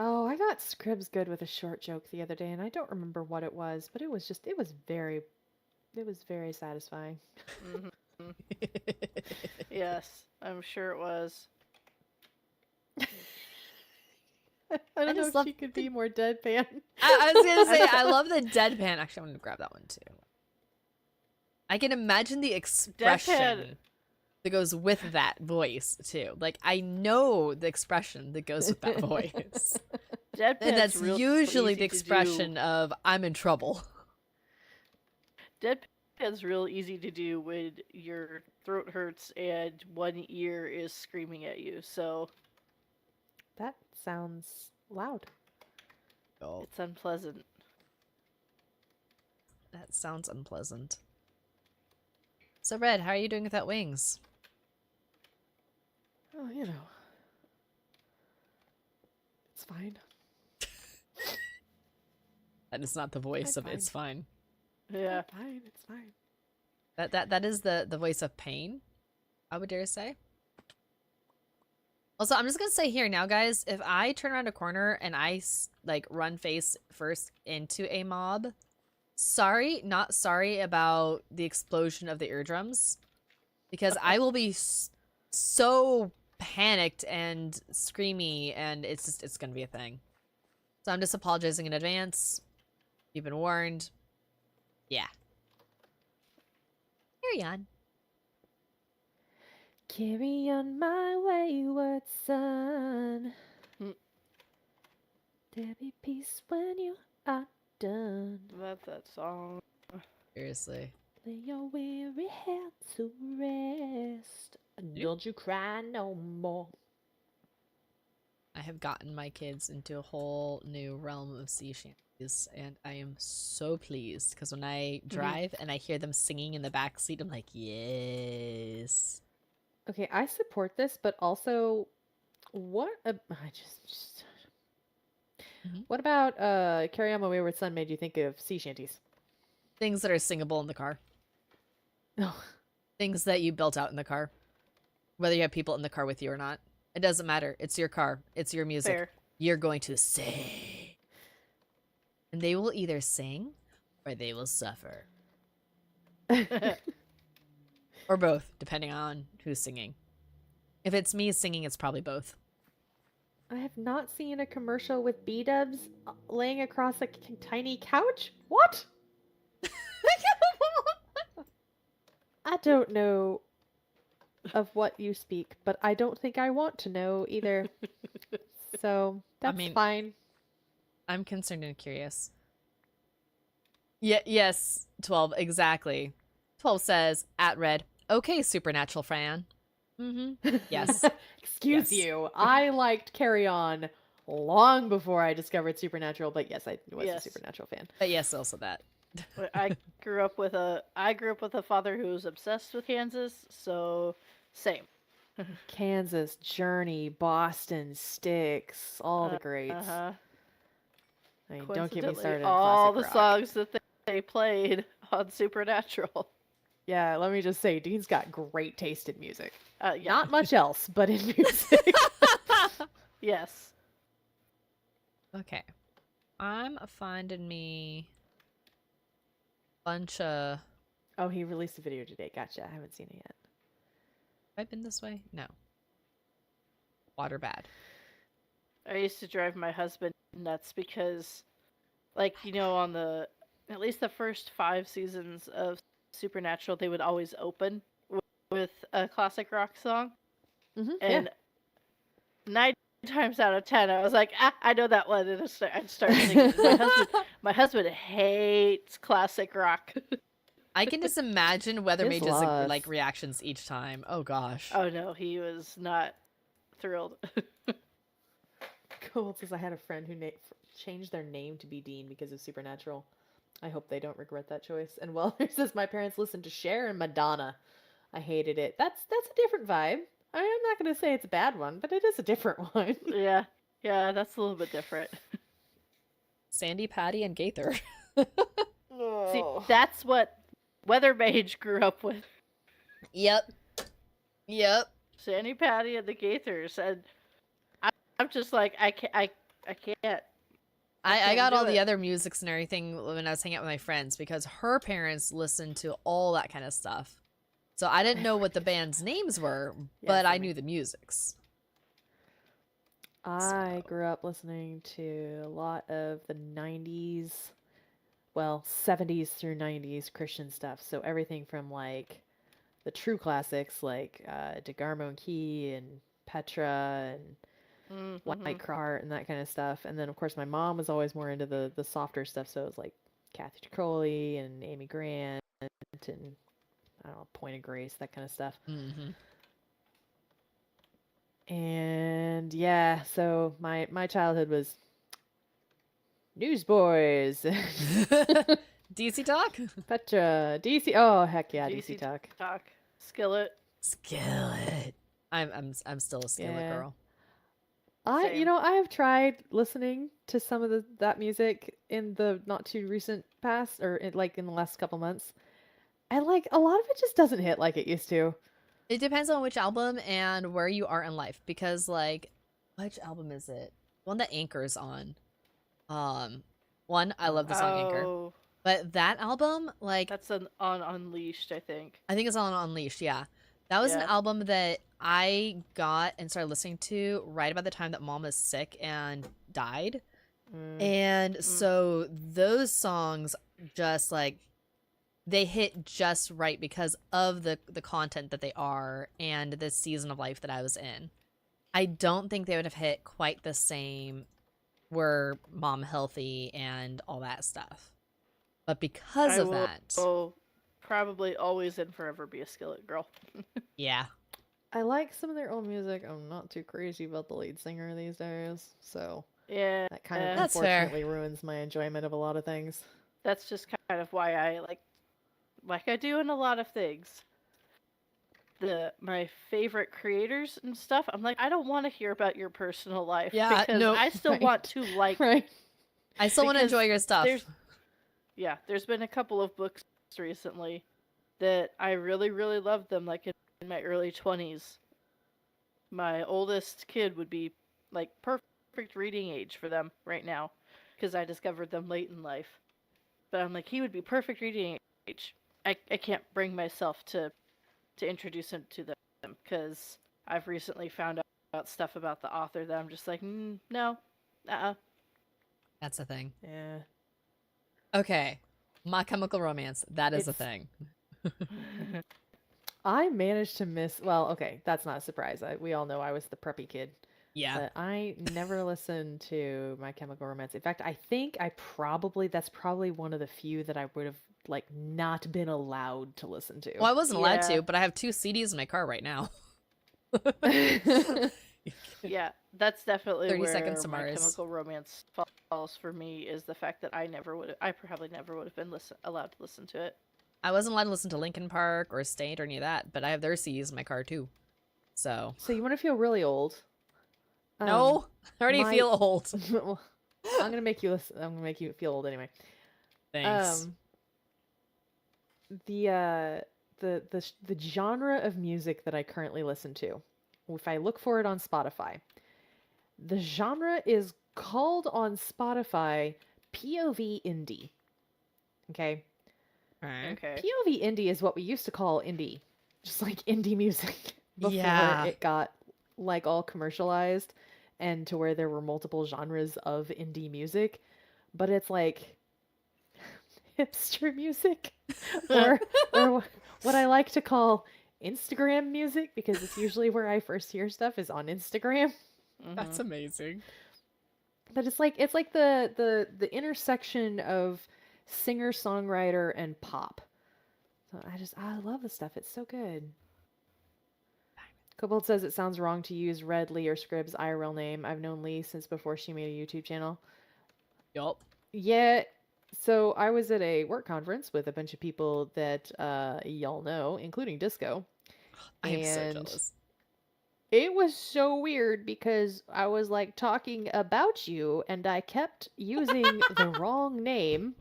Oh, I got Scribs good with a short joke the other day, and I don't remember what it was, but it was very satisfying. Mm-hmm. Yes, I'm sure it was. I don't know just if love she could be more deadpan. I was gonna say, I love the deadpan. Actually, I'm gonna grab that one too. I can imagine the expression Deadpan. that goes with that voice too. Like, I know the expression that goes with that voice. Deadpan's And that's real usually easy the to do. expression of I'm in trouble. Deadpan's real easy to do when your throat hurts and one ear is screaming at you, so That sounds loud. Oh, it's unpleasant. that sounds unpleasant. So, Red, how are you doing without wings? Oh, you know. It's fine. That is not the voice I'm of it's fine. Yeah. Fine, it's fine. That is the voice of pain, I would dare say. Also, I'm just gonna say here now, guys, if I turn around a corner and I like run face first into a mob, sorry, not sorry about the explosion of the eardrums, because I will be so panicked and screamy, and it's gonna be a thing. So I'm just apologizing in advance. You've been warned. Yeah. Carry on. Carry on my wayward son. Hmm. There'll be peace when you are done. That's that song. Seriously. Lay your weary head to rest. Don't you cry no more. I have gotten my kids into a whole new realm of sea shanties, and I am so pleased because when I drive and I hear them singing in the backseat, I'm like, yes. Okay, I support this, but also, what? Mhm. What about "Carry On My Wayward Son" made you think of sea shanties? Things that are singable in the car. No. Things that you built out in the car. Whether you have people in the car with you or not. It doesn't matter. It's your car. It's your music. Fair. You're going to sing. And they will either sing or they will suffer. Or both, depending on who's singing. If it's me singing, it's probably both. I have not seen a commercial with B-dubs laying across a tiny couch. What? I don't know of what you speak, but I don't think I want to know either. So that's fine. I'm concerned and curious. Yeah, yes, 12, exactly. 12 says, at red, okay, supernatural Fran. Mm-hmm. Yes. Excuse Yes. you. I liked Carry On long before I discovered Supernatural, but yes, I was a Yes. Supernatural fan. But yes, also that. But I grew up with a father who was obsessed with Kansas, so same. Kansas, Journey, Boston, Styx, all the greats. Uh-huh. I mean, don't get me Coincidentally, started on all classic the rock. songs that they played on Supernatural. Yeah, let me just say, Dean's got great taste in music. Yeah. Not much else, but in music. Yes. Okay. I'm finding me bunch of. Oh, he released a video today. Gotcha. I haven't seen it yet. Have I been this way? No. Water bad. I used to drive my husband nuts because, like, on at least the first 5 seasons of Supernatural, they would always open with a classic rock song. Mm-hmm, And 9 times out of 10, I was like, I know that one. And I'd start singing. My husband hates classic rock. I can just imagine Weather His Mage's loss. like reactions each time. Oh gosh. Oh no, he was not thrilled. Cool, says I had a friend who changed their name to be Dean because of Supernatural. I hope they don't regret that choice. And Weller says my parents listened to Cher and Madonna. I hated it. That's a different vibe. I'm not going to say it's a bad one, but it is a different one. Yeah, that's a little bit different. Sandy, Patty, and Gaither. See, that's what Weather Mage grew up with. Yep. Sandy, Patty, and the Gaithers, and I'm just like, I can't. I got do all the it. other musics and everything when I was hanging out with my friends because her parents listened to all that kind of stuff. So I didn't know what the band's names were, but I knew the musics. I grew up listening to a lot of the 90s, well, 70s through 90s Christian stuff. So everything from like the true classics like DeGarmo and Key and Petra and White Heart and that kind of stuff. And then, of course, my mom was always more into the softer stuff. So it was like Kathy Tricoli and Amy Grant and, I don't know, Point of Grace, that kind of stuff. Mm-hmm. And yeah, so my childhood was Newsboys, DC Talk? Petra, DC. Oh heck yeah, DC Talk. Skillet. I'm still a Skillet girl. Same. I have tried listening to some of that music in the not too recent past, or in the last couple months. I like a lot of it just doesn't hit like it used to. It depends on which album and where you are in life because which album is it? One that Anchor's on. One, I love the song Anchor. But that album, that's on Unleashed, I think. I think it's on Unleashed, yeah. That was an album that I got and started listening to right about the time that Mom was sick and died. And so those songs just they hit just right because of the content that they are and the season of life that I was in. I don't think they would have hit quite the same were Mom healthy and all that stuff. But because of that... Oh, probably always and forever be a Skillet girl. Yeah. I like some of their old music. I'm not too crazy about the lead singer these days, so yeah, that kind of that's unfortunately ruins my enjoyment of a lot of things. That's just kind of why I like I do in a lot of things. My favorite creators and stuff, I'm like, I don't want to hear about your personal life. Yeah, because I still want to like. Right. I still want to enjoy your stuff. There's been a couple of books recently that I really, really loved them, like in my early 20s. My oldest kid would be like perfect reading age for them right now because I discovered them late in life. But I'm like, he would be perfect reading age. I can't bring myself to introduce him to them because I've recently found out stuff about the author that I'm just like, no, That's a thing. Yeah. Okay. My Chemical Romance. That is a thing. I managed to miss. Well, okay, that's not a surprise. We all know I was the preppy kid. Yeah. But I never listened to My Chemical Romance. In fact, I think that's probably one of the few that I would have not been allowed to listen to. Well, I wasn't allowed to, but I have 2 CDs in my car right now. Yeah, that's definitely 30 seconds where to My Mars. Chemical Romance falls for me, is the fact that I probably never would have been allowed to listen to it. I wasn't allowed to listen to Linkin Park or State or any of that, but I have their CDs in my car too. So So you want to feel really old? no, I already My feel old. well, I'm gonna make you listen. I'm gonna make you feel old anyway. Thanks. Um, the the genre of music that I currently listen to, if I look for it on Spotify, the genre is called on Spotify POV indie. Okay, Okay. Okay. POV indie is what we used to call indie, just like indie music before Yeah. it got like all commercialized and to where there were multiple genres of indie music. But it's like hipster music or what I like to call Instagram music because it's usually where I first hear stuff is on Instagram. That's Mm-hmm. amazing. But it's like the intersection of singer songwriter and pop. So I love the stuff. It's so good. Kobold says it sounds wrong to use Red Lee or Scribb's IRL name. I've known Lee since before she made a YouTube channel. Yup. Yeah, so I was at a work conference with a bunch of people that y'all know, including Disco, I am so and jealous. it was so weird because I was like talking about you and I kept using the wrong name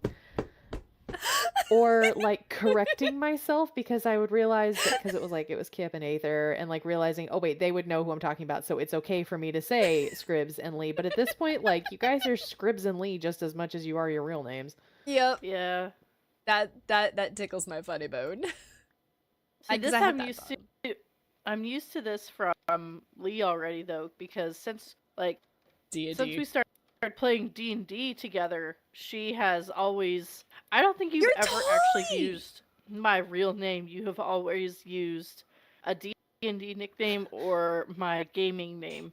or like correcting myself because I would realize that because it was Kip and Aether and like realizing, oh wait, they would know who I'm talking about, so it's okay for me to say Scribbs and Lee. But at this point, like you guys are Scribbs and Lee just as much as you are your real names. Yep. Yeah. That tickles my funny bone. See, Because this I had I'm that used thought. to. I'm used to this from Lee already, though, because since D&D. we started playing D&D together, she has always. I don't think you've You're ever actually totally used my real name. You have always used a D&D nickname or my gaming name.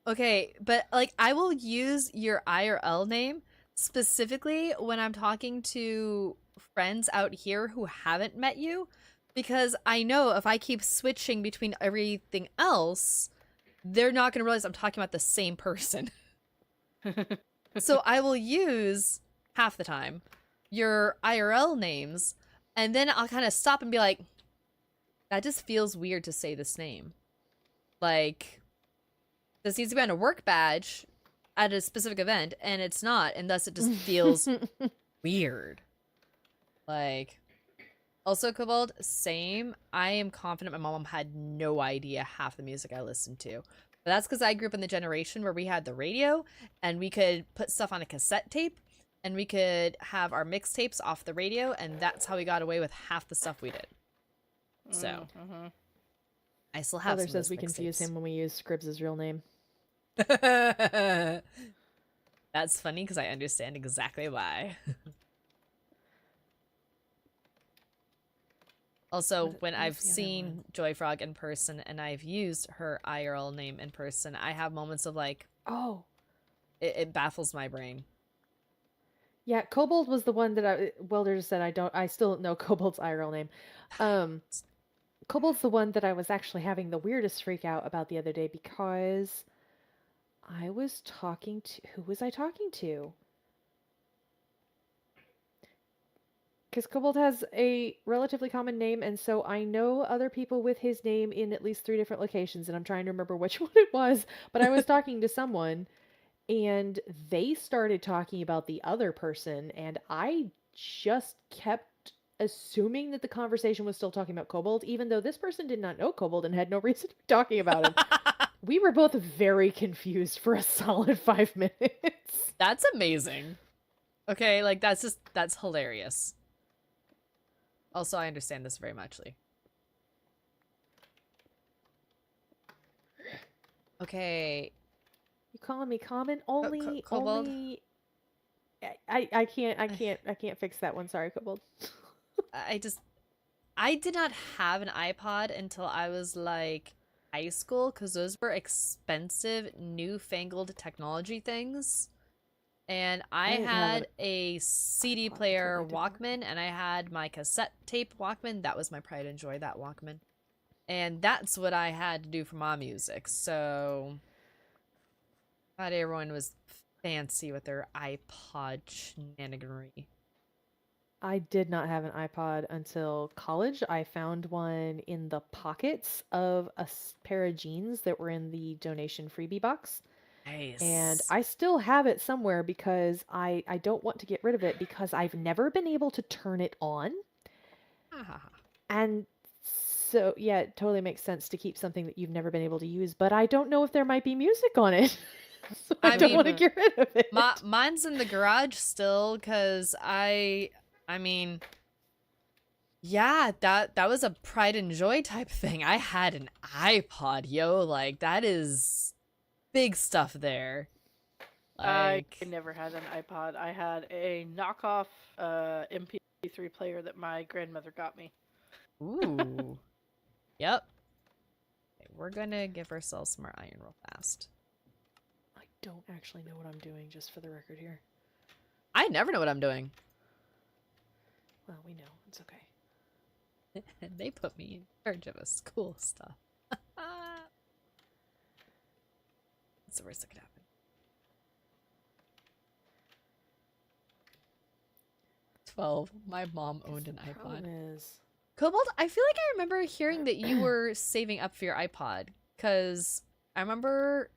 okay, but like I will use your IRL name specifically when I'm talking to friends out here who haven't met you, because I know if I keep switching between everything else, they're not going to realize I'm talking about the same person. So I will use half the time your IRL names, and then I'll kind of stop and be like, that just feels weird to say this name. Like, this needs to be on a work badge at a specific event, and it's not, and thus it just feels weird. Like, also, Kobold, same. I am confident my mom had no idea half the music I listened to. But that's because I grew up in the generation where we had the radio, and we could put stuff on a cassette tape, and we could have our mixtapes off the radio, and that's how we got away with half the stuff we did. So, Mm-hmm. I still have Father some of says those we confuse mixtapes. him when we use Scribbs' real name. That's funny because I understand exactly why. Also, when What was I've the other seen one? Joy Frog in person and I've used her IRL name in person, I have moments of like, Oh, it baffles my brain. yeah, Kobold was the one that Welder just said I still don't know Kobold's IRL name. Kobold's the one that I was actually having the weirdest freak out about the other day because I was talking to who was I talking to? Because Kobold has a relatively common name, and so I know other people with his name in at least 3 different locations, and I'm trying to remember which one it was. But I was talking to someone, and they started talking about the other person, and I just kept assuming that the conversation was still talking about Kobold, even though this person did not know Kobold and had no reason to be talking about him. We were both very confused for a solid 5 minutes. That's amazing. Okay, like that's hilarious. Also, I understand this very muchly. Okay. You calling me common? Only Kobold? only I can't fix that one. Sorry, Kobold. I did not have an iPod until I was like high school because those were expensive, newfangled technology things. And I didn't have had an a CD iPod until player I did work. Walkman, and I had my cassette tape Walkman. That was my pride and joy, that Walkman. And that's what I had to do for my music. So not everyone was fancy with their iPod shenaniganry. I did not have an iPod until college. I found one in the pockets of a pair of jeans that were in the donation freebie box. And Nice. I still have it somewhere because I don't want to get rid of it because I've never been able to turn it on. Ah. And so, yeah, it totally makes sense to keep something that you've never been able to use, but I don't know if there might be music on it. So I I don't want to mean, get rid of it. mine's in the garage still because I mean, yeah, that was a pride and joy type thing. I had an iPod, yo, like that is big stuff there. I Like, never had an iPod. I had a knockoff MP3 player that my grandmother got me. ooh. Yep. Okay, we're gonna give ourselves some more iron real fast. I don't actually know what I'm doing, just for the record here. I never know what I'm doing. Well, we know. It's okay. And they put me in charge of this cool stuff. That's the worst that could happen. 12. My mom owned an The problem iPod. is, Cobalt, I feel like I remember hearing that you were saving up for your iPod, because I remember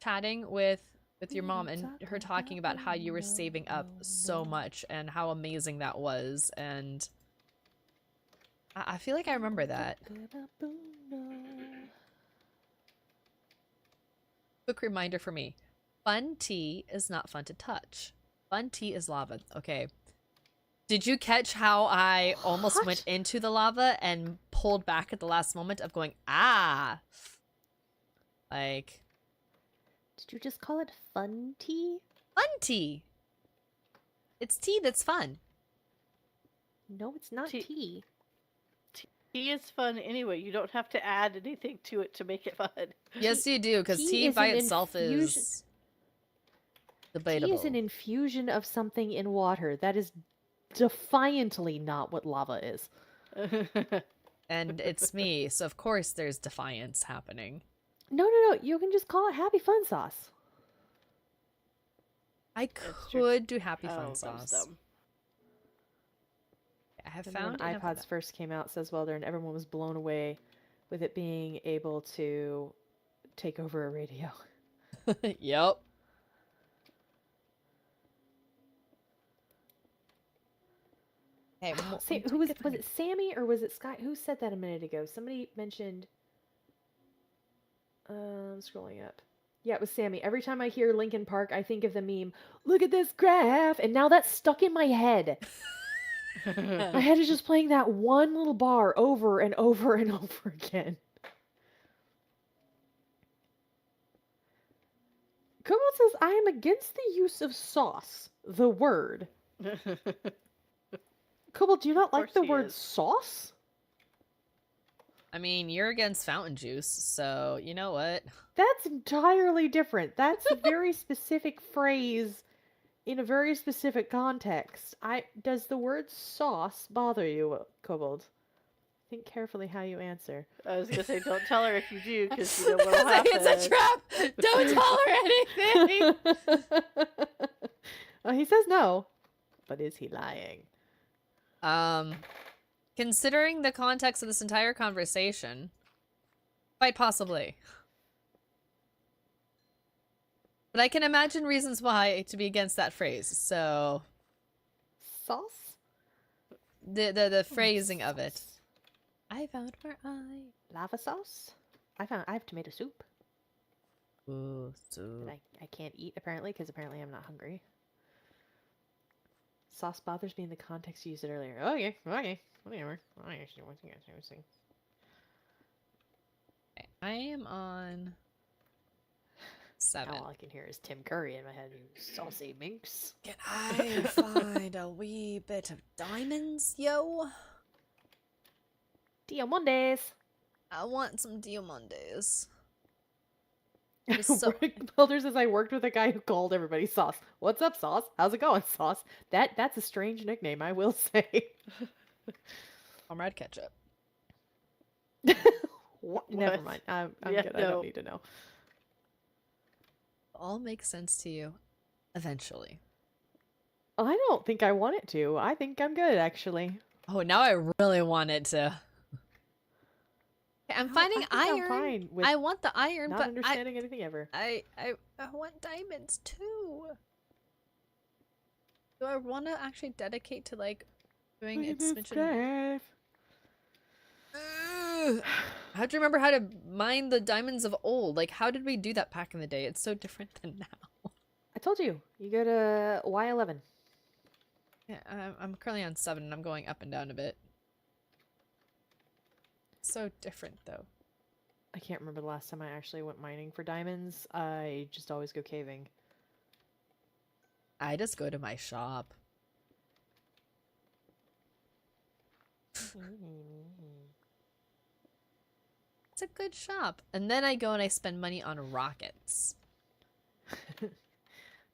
chatting with your mom and her talking about how you were saving up so much and how amazing that was, and I feel like I remember that. Quick reminder for me. Fun tea is not fun to touch. Fun tea is lava. Okay. Did you catch how I almost What? went into the lava and pulled back at the last moment of going, ah? Like, Did you just call it fun tea? fun tea. It's tea that's fun. No, it's not Tea- tea. Tea is fun anyway. You don't have to add anything to it to make it fun. Yes, you do, because tea tea is by an itself infusion- is Tea debatable. is an infusion of something in water. That is defiantly not what lava is. And it's me, so of course there's defiance happening. No. You can just call it happy fun sauce. I That's true. could do happy Oh, fun that was sauce. dumb. I have Remember found when enough of iPods first came out, says Welder, and everyone was blown away with it being able to take over a radio. that. Yep. Hey, Who was it? Was it Sammy or was it Sky? Who said that a minute ago? Somebody mentioned. I'm scrolling up. Yeah, it was Sammy. Every time I hear Linkin Park, I think of the meme. Look at this graph, and now that's stuck in my head. My head is just playing that one little bar over and over and over again. Cobalt says, I am against the use of sauce, the word. Cobalt, do you not like course the he word is. sauce? I mean, you're against fountain juice, so you know what? That's entirely different. That's a very specific phrase in a very specific context. Does the word sauce bother you, Kobold? Think carefully how you answer. I was gonna say, don't tell her if you do, because you know what'll happen. It's a trap! Don't tell her anything! Well, he says no, but is he lying? Considering the context of this entire conversation, quite possibly. But I can imagine reasons why to be against that phrase, so... Sauce? The phrasing of it. I found where Lava sauce? I have tomato soup Ooh, so... that I can't eat, apparently, because apparently I'm not hungry. Sauce bothers me in the context you used it earlier. Okay, whatever. I am on... 7. Now all I can hear is Tim Curry in my head. You saucy minx. Can I find a wee bit of diamonds, yo? Diamondes! I want some diamondes. Builder says I worked with a guy who called everybody Sauce. What's up, Sauce? How's it going, Sauce? That's a strange nickname, I will say. Comrade Ketchup. Never What? mind. I'm Yeah, good. I no. don't need to know. All makes sense to you eventually. I don't think I want it to. I think I'm good, actually. Oh, now I really want it to. Okay, I'm No, finding I think I'm iron. fine with I want the iron, not but understanding anything ever. I want diamonds too. Do I want to actually dedicate to like doing Look at its this smidgen? grave. I have to remember how to mine the diamonds of old. Like, how did we do that back in the day? It's so different than now. I told you. You go to Y11. Yeah, I'm currently on 7 and I'm going up and down a bit. So different though. I can't remember the last time I actually went mining for diamonds. I just always go caving. I just go to my shop. It's a good shop. And then I go and I spend money on rockets.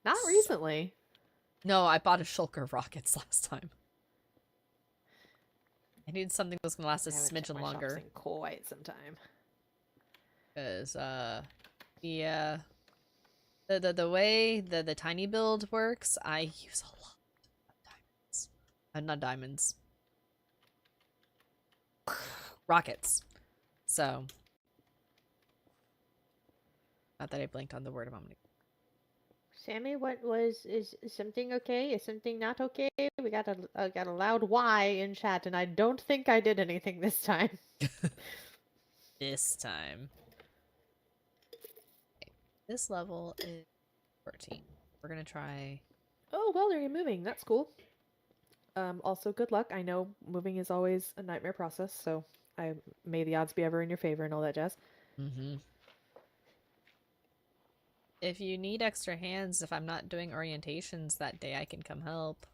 Not recently. No, I bought a shulker of rockets last time. I needed something that was gonna last a I haven't checked smidgen my shops longer. in quite some time. Because the way the tiny build works, I use a lot of diamonds. Not diamonds. Rockets. So not that I blinked on the word a moment ago. Sammy, is something okay? Is something not okay? We got a loud Y in chat, and I don't think I did anything this time. This time. Okay. This level is 14. We're gonna try. Oh, well, you're moving. That's cool. Also, good luck. I know moving is always a nightmare process, so may the odds be ever in your favor and all that jazz. Mm-hmm. If you need extra hands, if I'm not doing orientations that day, I can come help.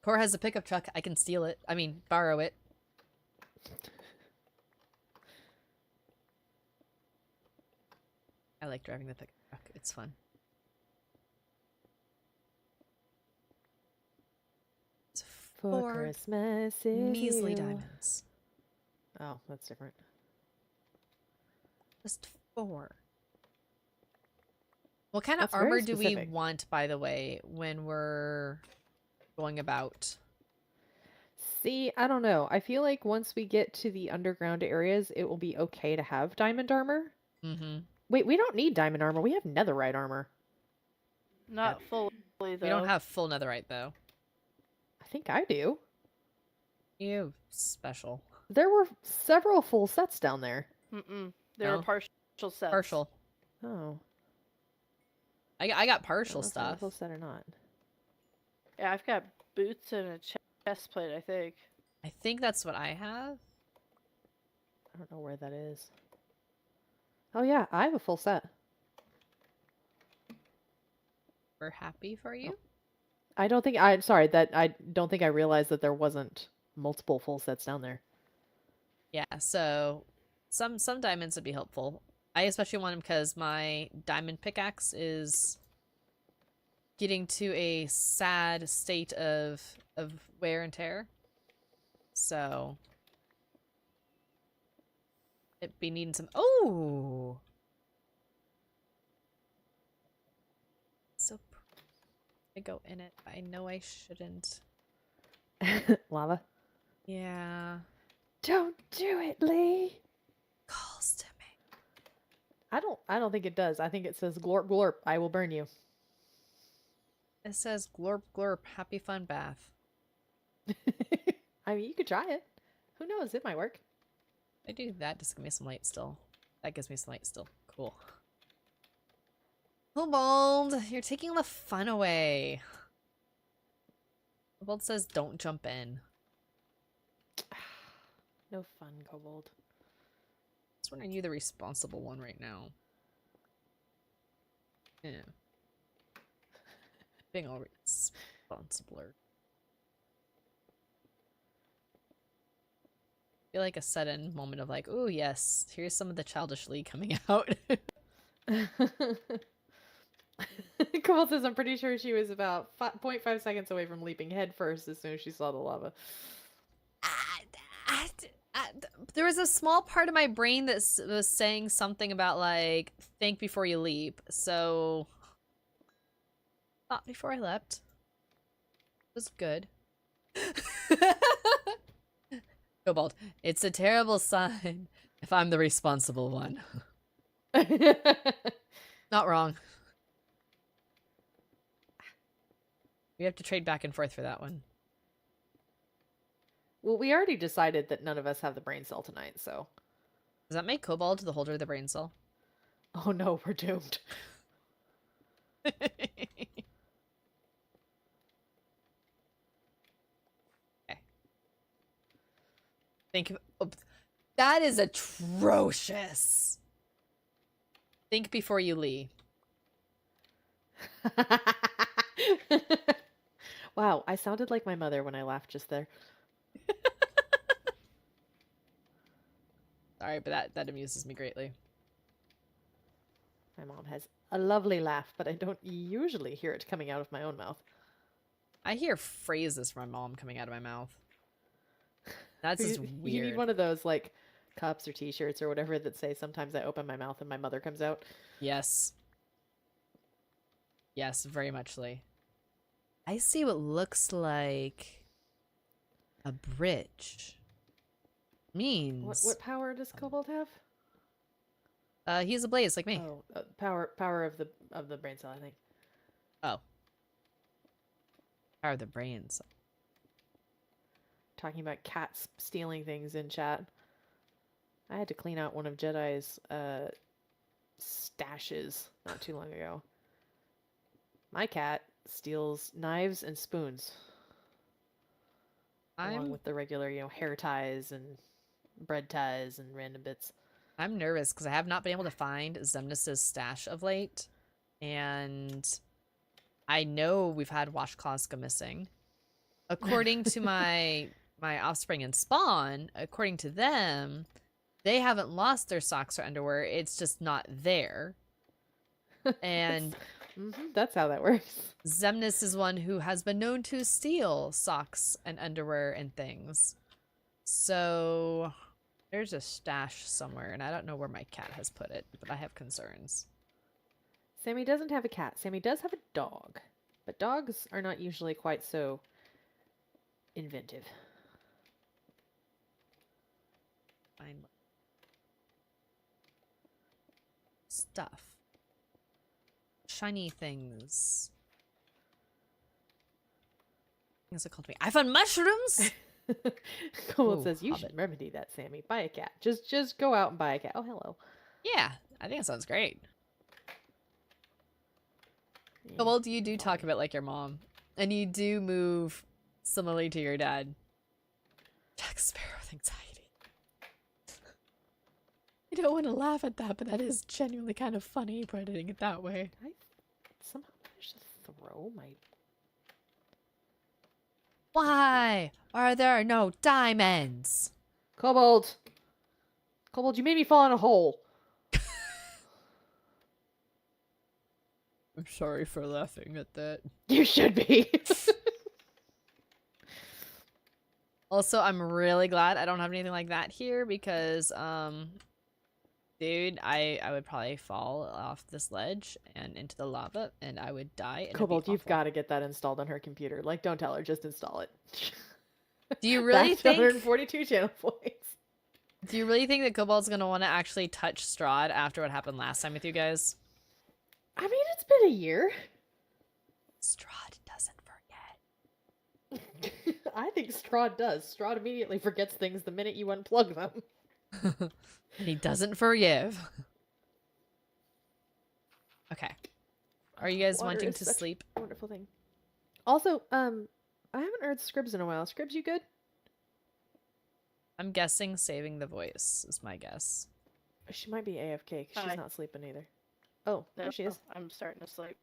Cor has a pickup truck. I can steal it. I mean, borrow it. I like driving the pickup truck. It's fun. It's For 4 Christmas is measly you. diamonds. Oh, that's different. Just 4. What kind of That's very armor do we specific. want, by the way, when we're going about? See, I don't know. I feel like once we get to the underground areas, it will be okay to have diamond armor. Mm-hmm. Wait, we don't need diamond armor. We have netherite armor. Not fully though. We don't have full netherite, though. I think I do. You special. There were several full sets down there. There No. were partial sets. Partial. Oh. I got I don't partial know if they're a stuff. full set or not. Yeah, I've got boots and a chest plate, I think. I think that's what I have. I don't know where that is. Oh yeah, I have a full set. We're happy for you. I don't think I realized that there wasn't multiple full sets down there. Yeah, so some diamonds would be helpful. I especially want them because my diamond pickaxe is getting to a sad state of wear and tear. So it'd be needing some. Oh, so I go in it. I know I shouldn't. Lava. Yeah, Don't do it, Lee. calls to me. I don't think it does. I think it says glorp glorp, I will burn you. It says glorp glorp, happy fun bath. I mean, you could try it. Who knows? It might work. I do that, just give me some light still. That gives me some light still. Cool. Kobold, you're taking all the fun away. Kobold says don't jump in. No fun, Kobold. That's when are you the responsible one right now? Yeah. Being all responsibler. Feel like a sudden moment of like, oh yes, here's some of the childish Lee coming out. Kobold says, I'm pretty sure she was about 0.5 seconds away from leaping head first as soon as she saw the lava. there was a small part of my brain that was saying something about like think before you leap. So thought before I leapt. It was good. Cobalt, it's a terrible sign if I'm the responsible one. Not wrong. We have to trade back and forth for that one. Well, we already decided that none of us have the brain cell tonight, so. Does that make Cobalt the holder of the brain cell? Oh no, we're doomed. Okay. Think of, oh, that is atrocious. Think before you leave. Wow, I sounded like my mother when I laughed just there. Sorry, but that amuses me greatly. My mom has a lovely laugh, but I don't usually hear it coming out of my own mouth. I hear phrases from my mom coming out of my mouth. That's just weird. You need one of those, like, cups or t-shirts or whatever that say, sometimes I open my mouth and my mother comes out. Yes. Yes, very muchly. I see what looks like a bridge. Means... What power does Cobalt have? He's a blaze like me. Oh, power of the brain cell, I think. Oh. Power of the brains. Talking about cats stealing things in chat. I had to clean out one of Jedi's stashes not too long ago. My cat steals knives and spoons. Along with the regular, hair ties and bread ties and random bits. I'm nervous because I have not been able to find Zemnis's stash of late. And I know we've had washcloths go missing. According to my offspring and spawn, according to them, they haven't lost their socks or underwear. It's just not there. And that's how that works. Zemnis is one who has been known to steal socks and underwear and things. So there's a stash somewhere, and I don't know where my cat has put it, but I have concerns. Sammy doesn't have a cat. Sammy does have a dog. But dogs are not usually quite so inventive. Fine. Stuff. Shiny things. Things are called to me. I found mushrooms! Cobalt says, you should remedy that, Sammy. Buy a cat. Just go out and buy a cat. Oh, hello. Yeah, I think it sounds great. How well do you do talk about like your mom? And you do move similarly to your dad. Jack Sparrow with anxiety. I don't want to laugh at that, but that is genuinely kind of funny putting it that way. I somehow managed to throw my... Why are there no diamonds? Cobalt! Cobalt, you made me fall in a hole. I'm sorry for laughing at that. You should be. Also, I'm really glad I don't have anything like that here because, dude, I would probably fall off this ledge and into the lava and I would die. And Cobalt, you've got to get that installed on her computer. Like, don't tell her, just install it. Do you really think 142 channel points? Do you really think that Cobalt's gonna want to actually touch Strahd after what happened last time with you guys? I mean, it's been a year. Strahd doesn't forget. I think Strahd does. Strahd immediately forgets things the minute you unplug them. And he doesn't forgive. Okay. Are you guys Water wanting is to such sleep? a wonderful thing. Also, I haven't heard Scribs in a while. Scribs, you good? I'm guessing saving the voice is my guess. She might be AFK because she's not sleeping either. Oh, there she is. I'm starting to sleep.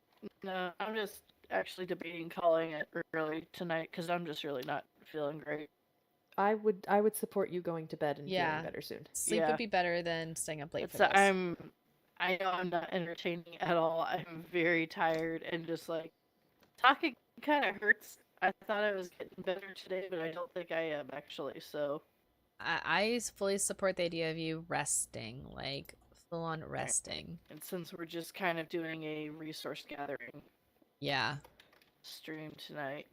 No, I'm just actually debating calling it early tonight because I'm just really not feeling great. I would support you going to bed and feeling better soon. Sleep would be better than staying up late for So this. I know I'm not entertaining at all. I'm very tired and just like talking kind of hurts. I thought I was getting better today, but I don't think I am actually. So I fully support the idea of you resting, like full on resting. And since we're just kind of doing a resource gathering Yeah. stream tonight.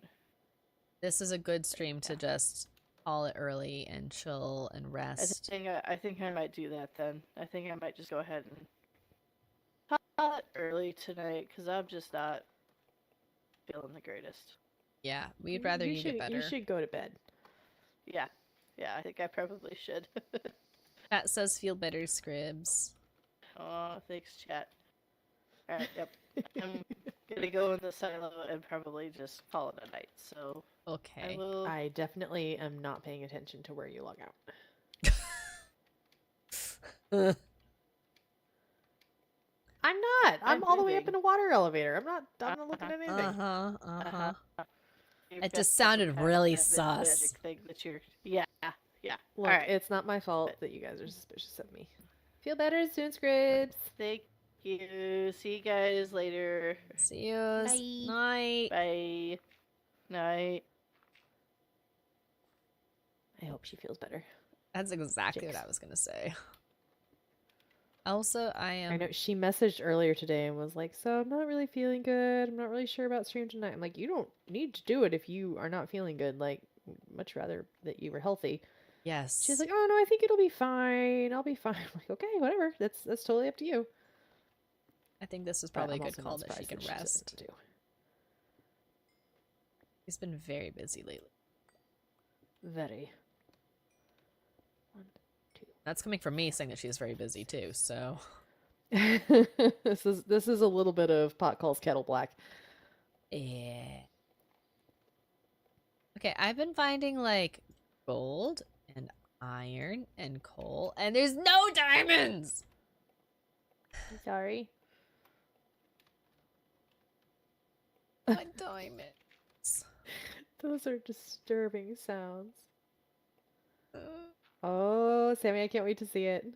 This is a good stream to just call it early and chill and rest. I think I might do that then. I think I might just go ahead and call it early tonight because I'm just not feeling the greatest. Yeah, we'd rather you get better. You should go to bed. Yeah. Yeah, I think I probably should. Chat says feel better, Scribs. Oh, thanks, chat. Alright, yep. I'm gonna go in the silo and probably just call it a night, so Okay. I definitely am not paying attention to where you log out. I'm not. I'm all the way up in a water elevator. I'm not looking at anything. Uh-huh. You've It got just some sounded kind of really magic sus. thing that you're... Yeah. Look, Alright. it's not my fault that you guys are suspicious of me. Feel better soon, Scribs. Thank you. See you guys later. See you. Night. Bye. Night. I hope she feels better. That's exactly Jinx. what I was gonna say. Also, I know she messaged earlier today and was like, "So I'm not really feeling good. I'm not really sure about stream tonight." I'm like, "You don't need to do it if you are not feeling good. Like, much rather that you were healthy." Yes. She's like, "Oh no, I think it'll be fine. I'll be fine." I'm like, "Okay, whatever. That's totally up to you." I think this is But probably I'm a good also call not that she surprised can said rest. it too. She's been very busy lately. Very. 1, 2. That's coming from me saying that she's very busy too, so This is a little bit of pot calls kettle black. yeah. Okay, I've been finding like gold and iron and coal, and there's no diamonds! I'm sorry. What diamonds? Those are disturbing sounds. Uh, Oh, Sammy, I can't wait to see it.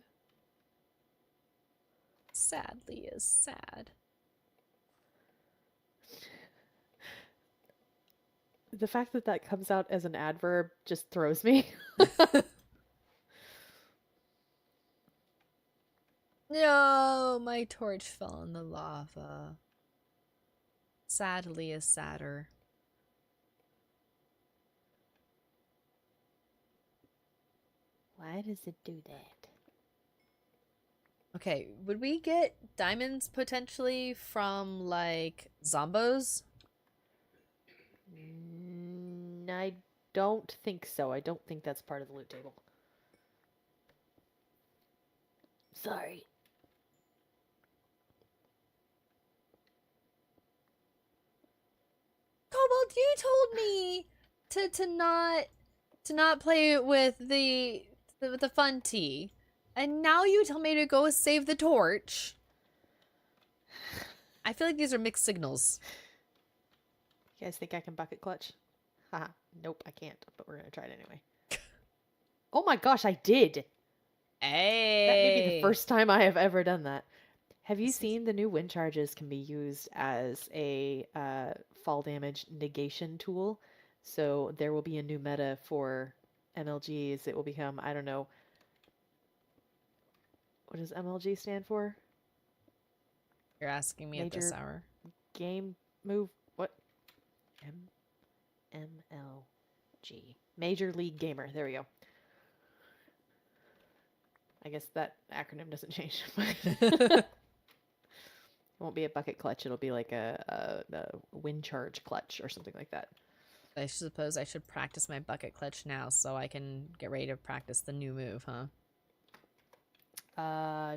Sadly is sad. The fact that that comes out as an adverb just throws me. No, my torch fell in the lava. Sadly is sadder. Why does it do that? Okay, would we get diamonds potentially from like zombos? I don't think so. I don't think that's part of the loot table. Sorry. Cobalt, you told me to not play with the fun tea, and now you tell me to go save the torch. I feel like these are mixed signals. You guys think I can bucket clutch? Haha. Nope, I can't, but we're gonna try it anyway. Oh my gosh, I did! Hey, That may be the first time I have ever done that. Have you seen the new wind charges can be used as a fall damage negation tool? So there will be a new meta for MLGs. It will become, I don't know, what does MLG stand for? You're asking me at this Major- hour. Game move, what? MLG. Major League Gamer. There we go. I guess that acronym doesn't change. It won't be a bucket clutch. It'll be like a wind charge clutch or something like that. I suppose I should practice my bucket clutch now so I can get ready to practice the new move, huh?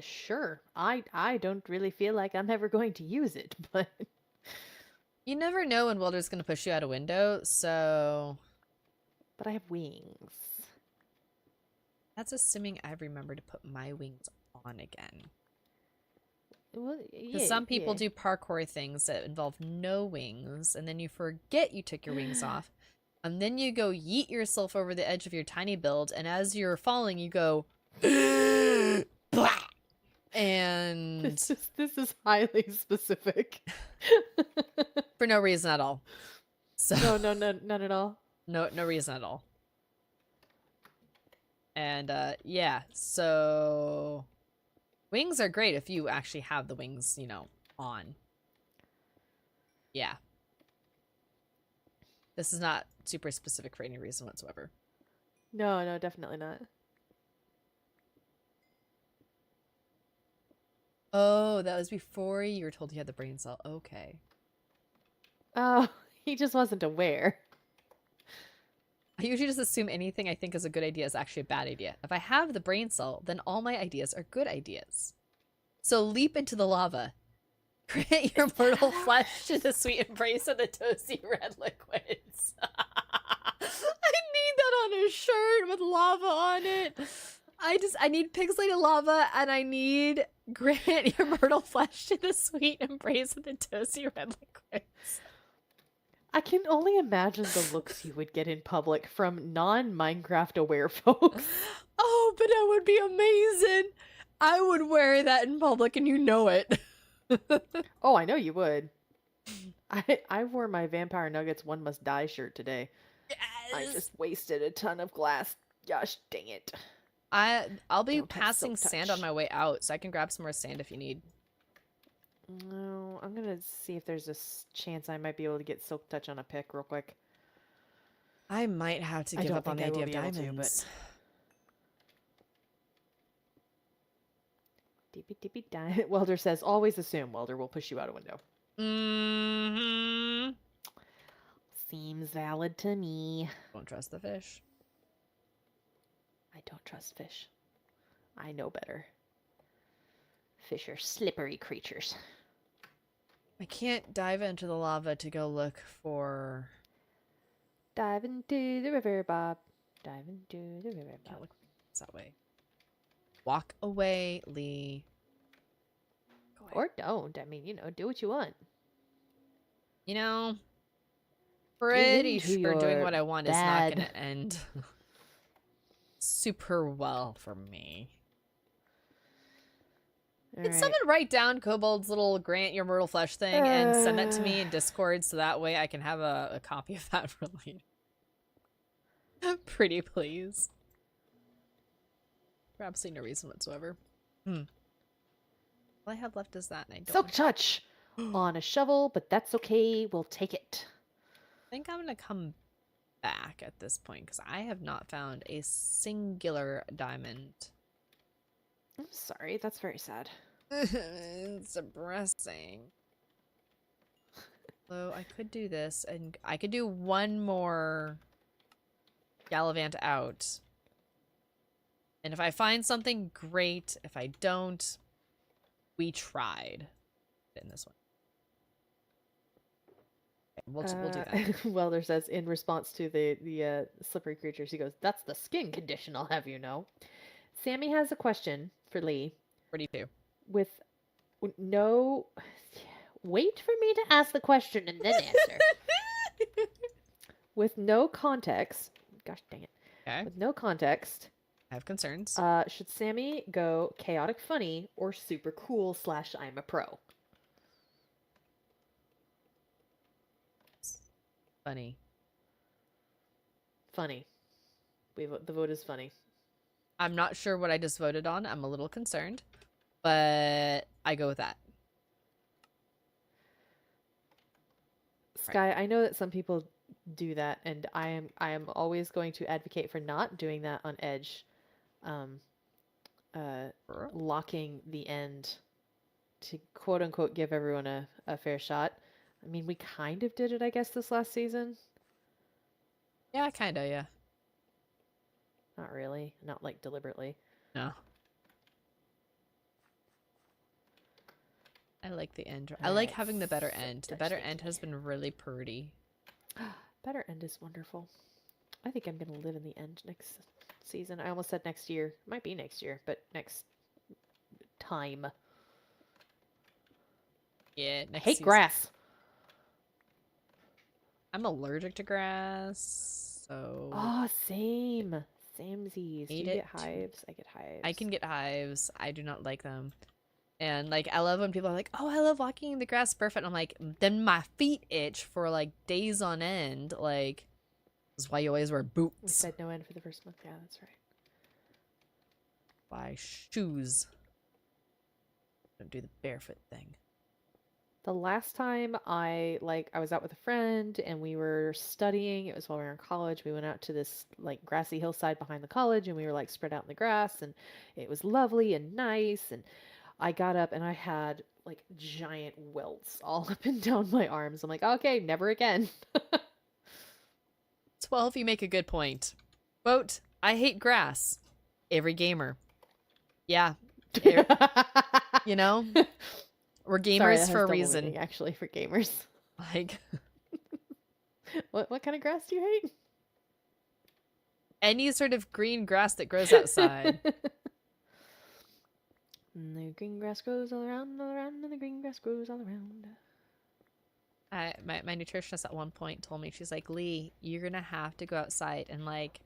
Sure. I don't really feel like I'm ever going to use it, but You never know when Wilder's gonna push you out a window, so I have wings. that's assuming I remember to put my wings on again. Well, Because some people do parkour things that involve no wings, and then you forget you took your wings off, and then you go yeet yourself over the edge of your tiny build, and as you're falling, you go, blah! And This is highly specific. for no reason at all. So No, none at all. no reason at all. And yeah, so wings are great if you actually have the wings, you know, on. Yeah. This is not super specific for any reason whatsoever. No, definitely not. Oh, that was before you were told you had the brain cell. Okay. Oh, he just wasn't aware. I usually just assume anything I think is a good idea is actually a bad idea. If I have the brain cell, then all my ideas are good ideas. So leap into the lava. Grant your mortal flesh to the sweet embrace of the toasty red liquids. I need that on a shirt with lava on it. I need pixelated lava, and I need grant your mortal flesh to the sweet embrace of the toasty red liquids. I can only imagine the looks you would get in public from non-Minecraft aware folks. Oh, but that would be amazing. I would wear that in public, and you know it. Oh, I know you would. I wore my Vampire Nuggets One Must Die shirt today. Yes. I just wasted a ton of glass. Gosh dang it. I'll be Don't have passing silk sand touch. on my way out, so I can grab some more sand if you need. No, I'm gonna see if there's a chance I might be able to get Silk Touch on a pick real quick. I might have to I give don't up on the think I idea will of be able to, diamonds. Dippy dippy di Welder says, always assume Welder will push you out a window. Mm-hmm. Seems valid to me. Won't trust the fish. I don't trust fish. I know better. Fish are slippery creatures. I can't dive into the lava to go look for... Dive into the river, Bob. Dive into the river, Can't Bob. look that way. Walk away, Lee. Go away. Or don't. I mean, you know, do what you want. You know, pretty into sure doing your what I want is not bad- going to end super well for me. Can Alright. someone write down Kobold's little grant your mortal flesh thing and send that to me in Discord so that way I can have a copy of that for later? Pretty please. For absolutely no reason whatsoever. All I have left is that, and I don't Silk Touch on a shovel, but that's okay. We'll take it. think I'm gonna come back at this point because I have not found a singular diamond. I'm sorry. That's very sad. It's depressing. So I could do this, and I could do one more Gallivant out. And if I find something, great. If I don't, we tried in this one. Okay, we'll do that. Welder says in response to the slippery creatures, he goes, "That's the skin condition. I'll have you know." Sammy has a question for Lee. 42. With no, wait for me to ask the question and then answer. With no context, gosh dang it. Okay. With no context, I have concerns. should Sammy go chaotic funny or super cool / I'm a pro? Funny. Funny. The vote is funny. I'm not sure what I just voted on. I'm a little concerned, but I go with that. Sky, I know that some people do that, and I am always going to advocate for not doing that on Edge. Locking the end to quote unquote give everyone a fair shot. I mean, we kind of did it, I guess, this last season. Yeah, kind of, yeah. Not really. Not like deliberately. No. I like the end. I like having the better end. The better end has been really pretty. Better end is wonderful. I think I'm going to live in the end next season. I almost said next year. Might be next year, but next time. Yeah, I next hate season. grass. I'm allergic to grass, so... Oh, same. Samesies. Do Hate you it get hives? I get hives. I can get hives. I do not like them. And, like, I love when people are like, oh, I love walking in the grass, perfect. I'm like, then my feet itch for, like, days on end. Like, this is why you always wear We boots. said no end for the first month. Yeah, that's right. buy shoes. Don't do the barefoot thing. The last time I was out with a friend and we were studying, it was while we were in college. We went out to this like grassy hillside behind the college and we were like spread out in the grass and it was lovely and nice. And I got up and I had like giant welts all up and down my arms. I'm like, okay, never again. 12, you make a good point. Quote, I hate grass. Every gamer. Yeah. You know? We're gamers Sorry, that has for a double reason. meaning, actually, for gamers. Like, What kind of grass do you hate? any sort of green grass that grows outside. And the green grass grows all around, and the green grass grows all around. My nutritionist at one point told me, she's like, Lee, you're gonna have to go outside and like,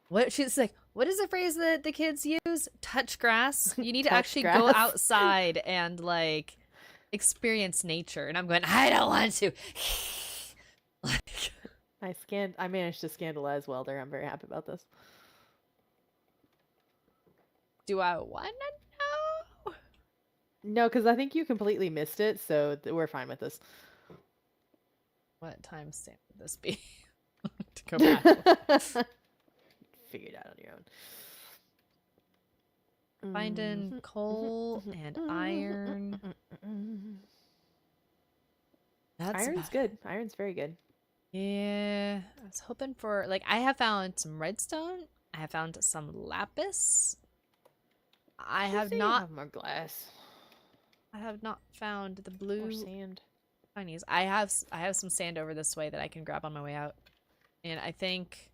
what? She's like, what is the phrase that the kids use? Touch grass. You need to Touch actually grass. go outside and like experience nature. And I'm going, I don't want to. Like, I managed to scandalize Welder. I'm very happy about this. do I want to know? No, because I think you completely missed it, so we're fine with this. What time stamp would this be? To go back. Figure it out on your own. Finding coal and iron. That's Iron's about- good. Iron's very good. Yeah, I was hoping for like I have found some redstone. I have found some lapis. I have not. more glass. I have not found the More blue sand. tinies. I have some sand over this way that I can grab on my way out, and I think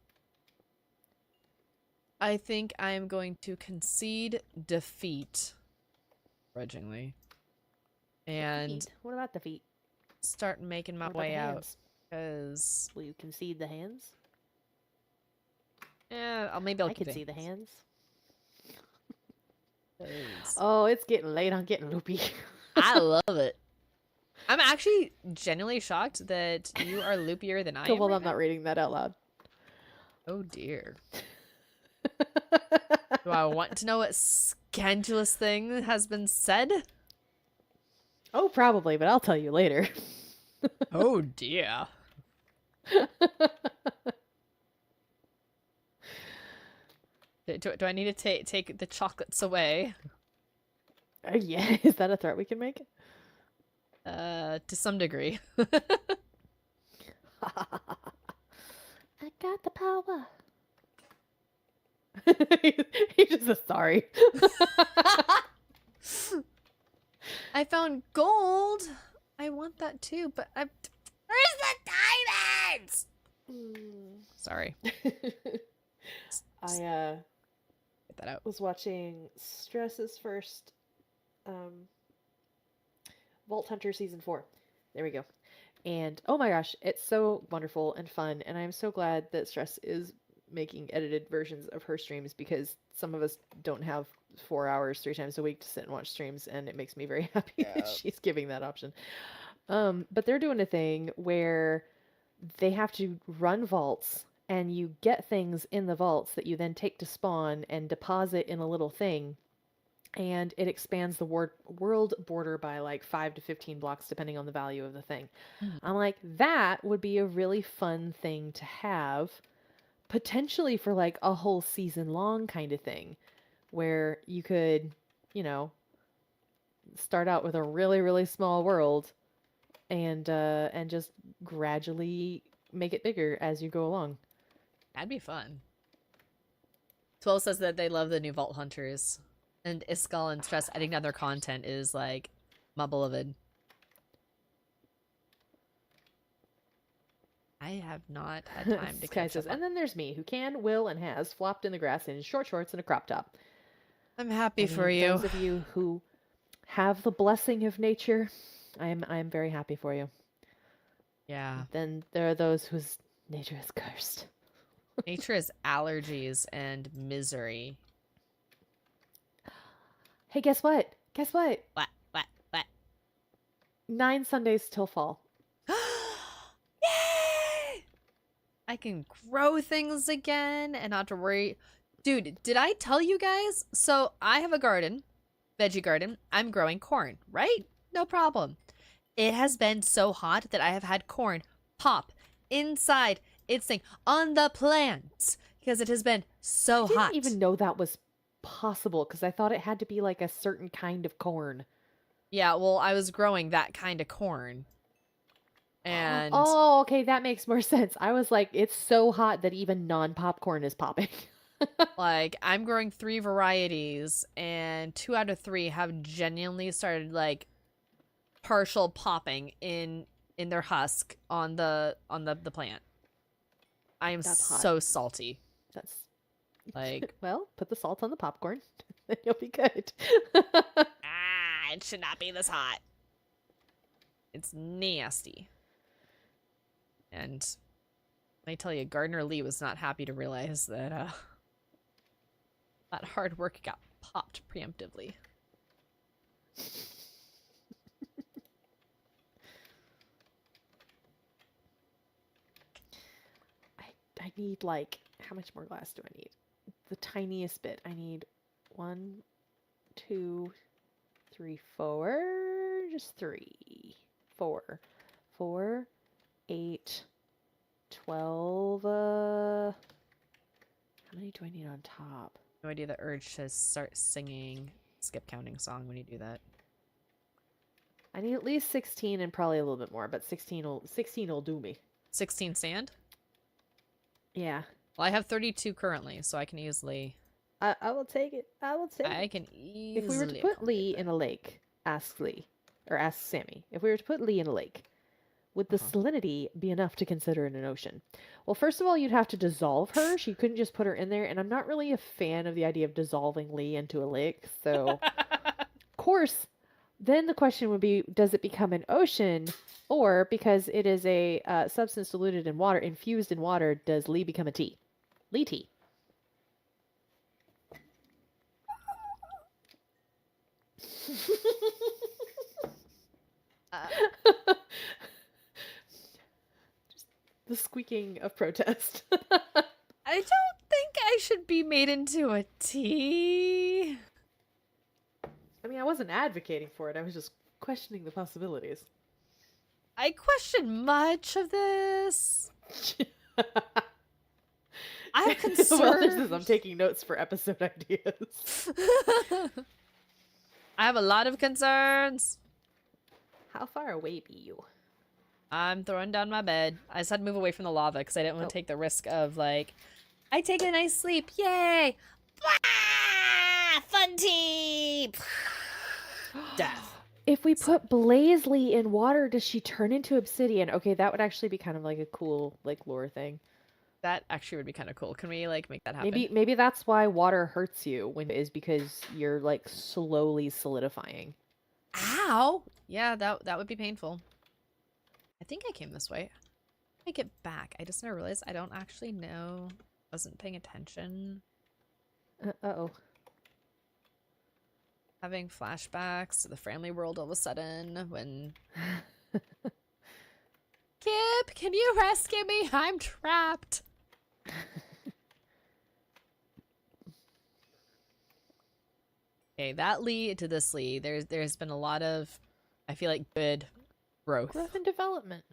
I'm going to concede defeat, grudgingly, and Defeat. What about the feet? start making my What about way the out. hands? Because Will you concede the hands? maybe I'll I keep can it. see the hands. 'Cause Oh, it's getting late. I'm getting loopy. I love it. I'm actually genuinely shocked that you are loopier than I am. Well, right I'm not reading that out loud. now. Oh dear. Do I want to know what scandalous thing has been said? Oh, probably, but I'll tell you later. Oh dear. Do I need to take the chocolates away? Yeah, is that a threat we can make? To some degree. I got the power. He just says sorry. I found gold. I want that too, but where's the diamonds? Sorry. I Get that out. was watching Stress's first Vault Hunter season 4. There we go. And oh my gosh, it's so wonderful and fun, and I'm so glad that Stress is making edited versions of her streams because some of us don't have 4 hours 3 times a week to sit and watch streams, and it makes me very happy that she's giving that option. But they're doing a thing where they have to run vaults and you get things in the vaults that you then take to spawn and deposit in a little thing, and it expands the world border by like 5 to 15 blocks depending on the value of the thing. I'm like, that would be a really fun thing to have, potentially for like a whole season long kind of thing, where you could, start out with a really, really small world and just gradually make it bigger as you go along. That'd be fun. 12 says that they love the new Vault Hunters. And Iskal and Stress adding to their content is like my beloved. I have not had time to Sky catch says, up. and then there's me, who can, will, and has flopped in the grass in short shorts and a crop top. I'm happy I mean, for you. Those of you who have the blessing of nature, I'm very happy for you. Yeah. Then there are those whose nature is cursed. Nature is allergies and misery. Hey, guess what? Guess what? What? 9 Sundays till fall. Yay! I can grow things again and not to worry. Dude, did I tell you guys? So I have a garden, veggie garden. I'm growing corn, right? No problem. It has been so hot that I have had corn pop inside its thing on the plant because it has been so I didn't hot. even know that was possible because I thought it had to be like a certain kind of corn. Yeah, well, I was growing that kind of corn. And Oh, okay, that makes more sense. I was like, it's so hot that even non-popcorn is popping. like I'm growing 3 varieties and 2 out of 3 have genuinely started like partial popping in their husk on the plant. I am That's hot. so salty. That's Like well, put the salt on the popcorn, then you'll be good. it should not be this hot. It's nasty. And I tell you, Gardner Lee was not happy to realize that that hard work got popped preemptively. I need like how much more glass do I need? The tiniest bit. I need 1, 2, 3, 4. Just 3, 4, 4, 8, 12. How many do I need on top? No idea the urge to start singing skip counting song when you do that. I need at least 16 and probably a little bit more, but 16 will do me. 16 sand? Yeah. Well, I have 32 currently, so I can easily. I will take it. I can easily. If we were to put Lee in a lake, ask Lee. Or ask Sammy. If we were to put Lee in a lake, would the salinity be enough to consider in an ocean? Well, first of all, you'd have to dissolve her. She couldn't just put her in there. And I'm not really a fan of the idea of dissolving Lee into a lake. So, of course, then the question would be, does it become an ocean? Or, because it is a substance diluted in water, infused in water, does Lee become a tea? Lee tea. Just the squeaking of protest. I don't think I should be made into a tea. I mean, I wasn't advocating for it. I was just questioning the possibilities. I question much of this. I have concerns. Well, this is, I'm taking notes for episode ideas. I have a lot of concerns. How far away be you? I'm throwing down my bed. I just had to move away from the lava because I didn't want to take the risk of like, I take a nice sleep, yay! Blah! Fun tea! Death. If we put Blazely in water, does she turn into obsidian? Okay, that would actually be kind of like a cool like lore thing. That actually would be kind of cool. Can we like make that happen? Maybe that's why water hurts you is because you're like slowly solidifying. Ow! Yeah, that would be painful. I think I came this way. I get back. I just now realized I don't actually know. Wasn't paying attention. Uh-oh. Having flashbacks to the family world all of a sudden when Kip, can you rescue me? I'm trapped. Okay, that lead to this lead. There's been a lot of, I feel like, good growth. Growth and development.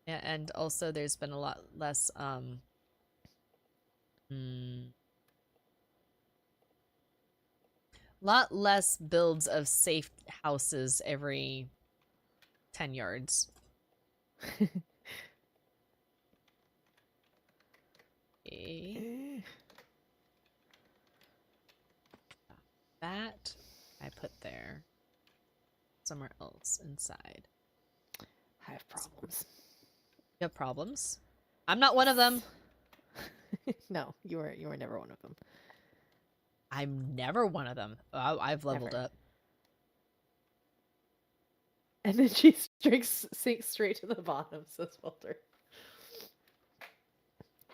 Yeah, and also there's been a lot less lot less builds of safe houses every 10 yards. Okay. That I put there. Somewhere else inside. I have problems. You have problems? I'm not one of them. No, you were never one of them. I'm never one of them. I've leveled Never. up. And then she sinks straight to the bottom, says Walter.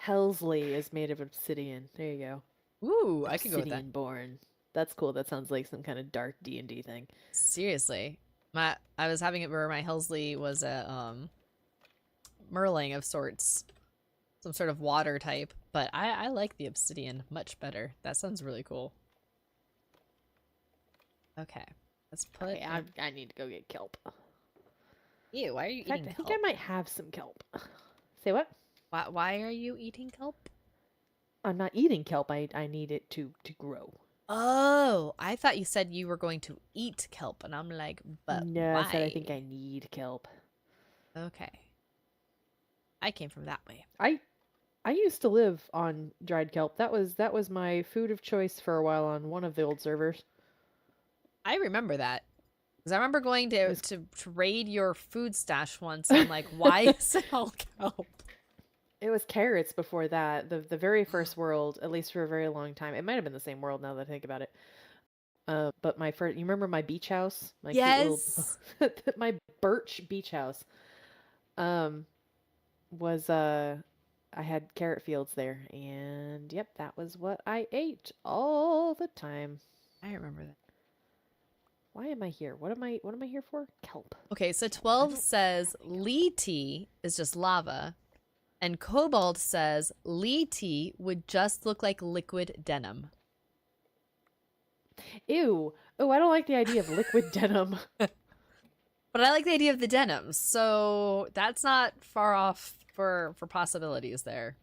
Helsley is made of obsidian. There you go. Ooh, I can go with that. Obsidian born. That's cool. That sounds like some kind of dark D&D thing. Seriously. I was having it where my Helsley was a merling of sorts. Some sort of water type. but I like the obsidian much better. That sounds really cool. Okay, let's put. Okay, I need to go get kelp. Ew, why are you In fact, eating I think kelp? I might have some kelp. Say what? Why are you eating kelp? I'm not eating kelp. I need it to grow. Oh, I thought you said you were going to eat kelp, and I'm like, but No, I said I think why? I need kelp. Okay. I came from that way. I used to live on dried kelp. That was my food of choice for a while on one of the old servers. I remember that. Because I remember going It to, was to raid your food stash once, and I'm like, why is it all kelp? it was carrots before that. The very first world, at least for a very long time. It might have been the same world now that I think about it. But my first, you remember my beach house, my cute little, Yes. my birch beach house, um, was I had carrot fields there, and yep, that was what I ate all the time. I remember that. Why am I here? What am I here for? Kelp. Okay, so Kelp. I 12 don't says I think Lee tea is just lava, and Cobalt says Lee tea would just look like liquid denim. Ew. Oh, I don't like the idea of liquid denim. But I like the idea of the denim, so that's not far off for possibilities there.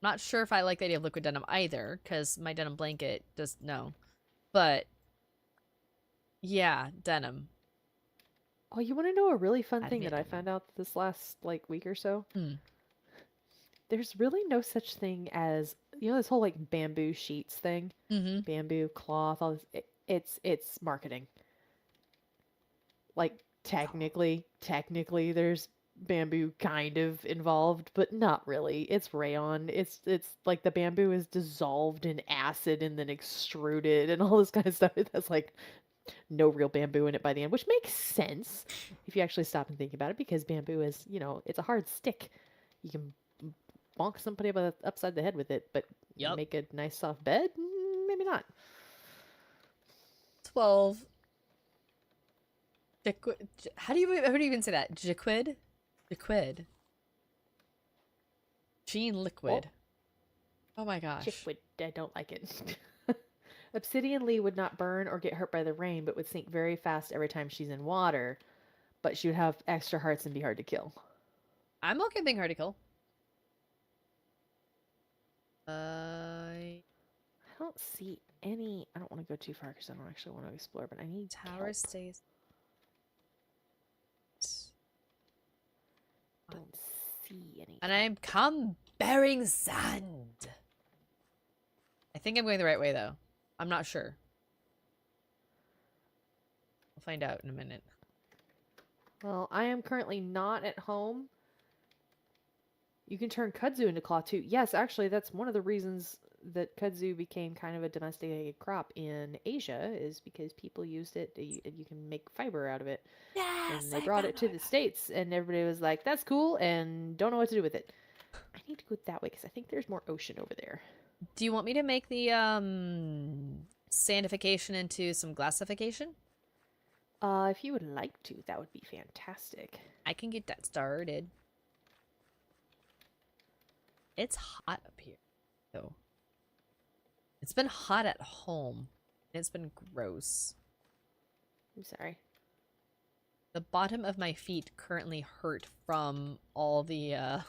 Not sure if I like the idea of liquid denim either, because my denim blanket does no. But yeah, denim. Oh, you want to know a really fun thing Admit that I denim. found out this last week or so? Hmm. There's really no such thing as this whole bamboo sheets thing, Mm-hmm. bamboo cloth, all this. It's marketing. Like technically, there's bamboo kind of involved, but not really. It's rayon. It's like the bamboo is dissolved in acid and then extruded and all this kind of stuff. It has no real bamboo in it by the end, which makes sense if you actually stop and think about it, because bamboo is, it's a hard stick. You can bonk somebody upside the head with it, but Yup. make a nice soft bed? Maybe not. 12. How do you even say that? Jaquid? Jaquid. Gene liquid. Oh my gosh. Chickwood, I don't like it. Obsidian Lee would not burn or get hurt by the rain, but would sink very fast every time she's in water. But she would have extra hearts and be hard to kill. I'm okay being hard to kill. I don't see any. I don't want to go too far because I don't actually want to explore, but I need tower kelp. stays. Don't see any. And I'm come bearing sand. I think I'm going the right way though. I'm not sure. We'll find out in a minute. Well, I am currently not at home. You can turn kudzu into cloth too. Yes, actually, that's one of the reasons that kudzu became kind of a domesticated crop in Asia, is because people used it. You can make fiber out of it. Yes, And they brought it to the States, and everybody was like, that's cool, and don't know what to do with it. I need to go that way because I think there's more ocean over there. Do you want me to make the sandification into some glassification? If you would like to, that would be fantastic. I can get that started. It's hot up here, though. It's been hot at home. And it's been gross. I'm sorry. The bottom of my feet currently hurt from all the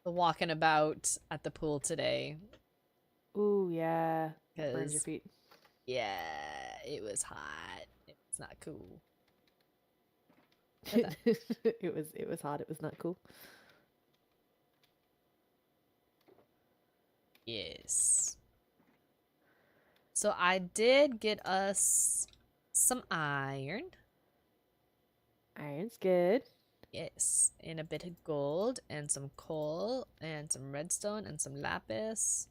walking about at the pool today. Ooh, yeah. Burns your 'Cause, feet. yeah, it was hot. It's not cool. It was hot. It was not cool. Yes. So I did get us some iron. Iron's good. Yes. And a bit of gold and some coal and some redstone and some lapis.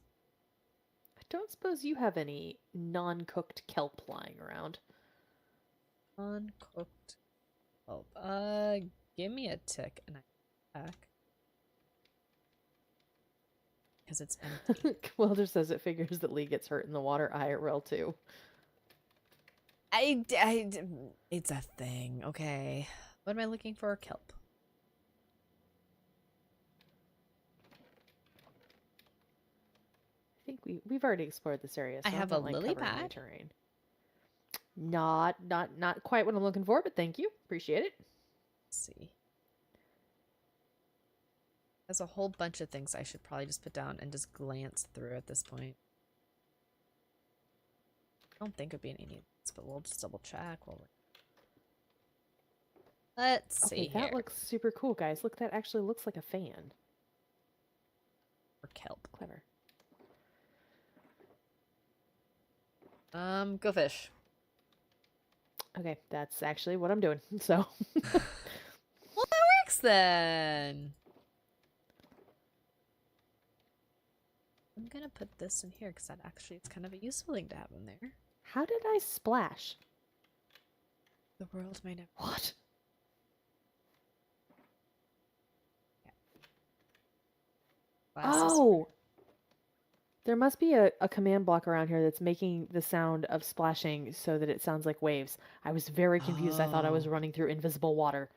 I don't suppose you have any non-cooked kelp lying around. Uncooked. Oh, give me a tick and I back. Because it's empty. Quelder says it figures that Lee gets hurt in the water IRL too. It's a thing, okay. What am I looking for? Kelp. we've already explored this area, so I I have a don't like lily covering new pad. terrain. Not quite what I'm looking for, but thank you. Appreciate it. Let's see. There's a whole bunch of things I should probably just put down and just glance through at this point. I don't think it'd be any needs, but we'll just double check while we're... Let's see Okay, that here. looks super cool, guys. Look, that actually looks like a fan. Or kelp. Clever. Go fish. Okay, that's actually what I'm doing. So, Well, that works then. I'm gonna put this in here because that actually it's kind of a useful thing to have in there. how did I splash? The world may never. What? Oh! There must be a command block around here that's making the sound of splashing so that it sounds like waves. I was very confused. I thought I was Oh. running through invisible water.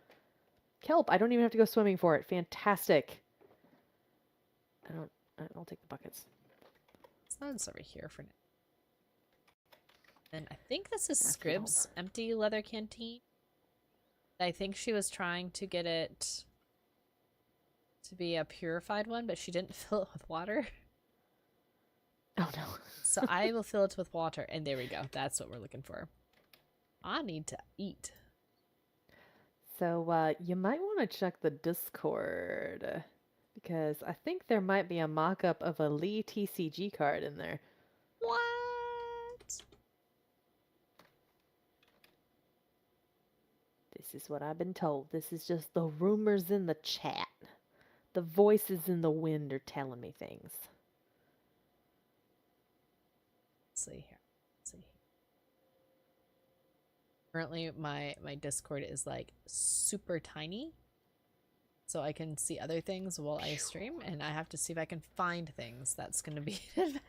Kelp, I don't even have to go swimming for it. Fantastic. I'll take the buckets. It's over here for now. And I think this is Let's get home. Scrib's empty leather canteen. I think she was trying to get it to be a purified one, but she didn't fill it with water. Oh no. So I will fill it with water, and there we go. That's what we're looking for. I need to eat. So you might want to check the Discord because I think there might be a mock-up of a Lee TCG card in there. What? This is what I've been told. This is just the rumors in the chat. The voices in the wind are telling me things. Let's see here. Let's see. Currently, my Discord is like super tiny, so I can see other things while I stream, and I have to see if I can find things. That's going to be an adventure.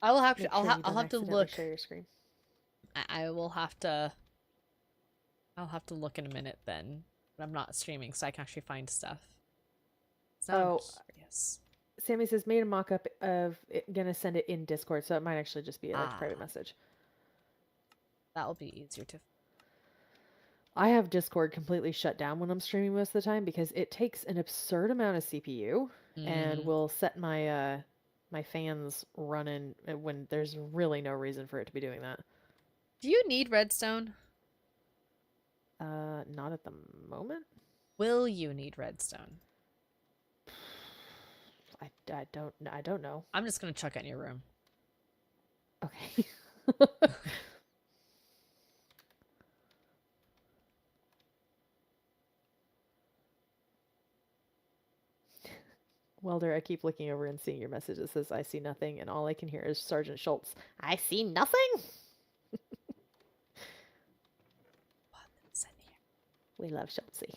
I will have to. Make I'll sure you don't have to accidentally look. share your screen. I will have to. I'll have to look in a minute then. But I'm not streaming, so I can actually find stuff. So yes. Sammy says made a mock-up of it, gonna send it in Discord, so it might actually just be a private message. That will be easier to. I have Discord completely shut down when I'm streaming most of the time because it takes an absurd amount of CPU and will set my my fans running when there's really no reason for it to be doing that. Do you need redstone? Not at the moment. Will you need redstone? I don't know. I'm just gonna chuck it in your room. Okay. Welder, I keep looking over and seeing your message that says I see nothing, and all I can hear is Sergeant Schultz. I see nothing. What's in here? We love Schultzy.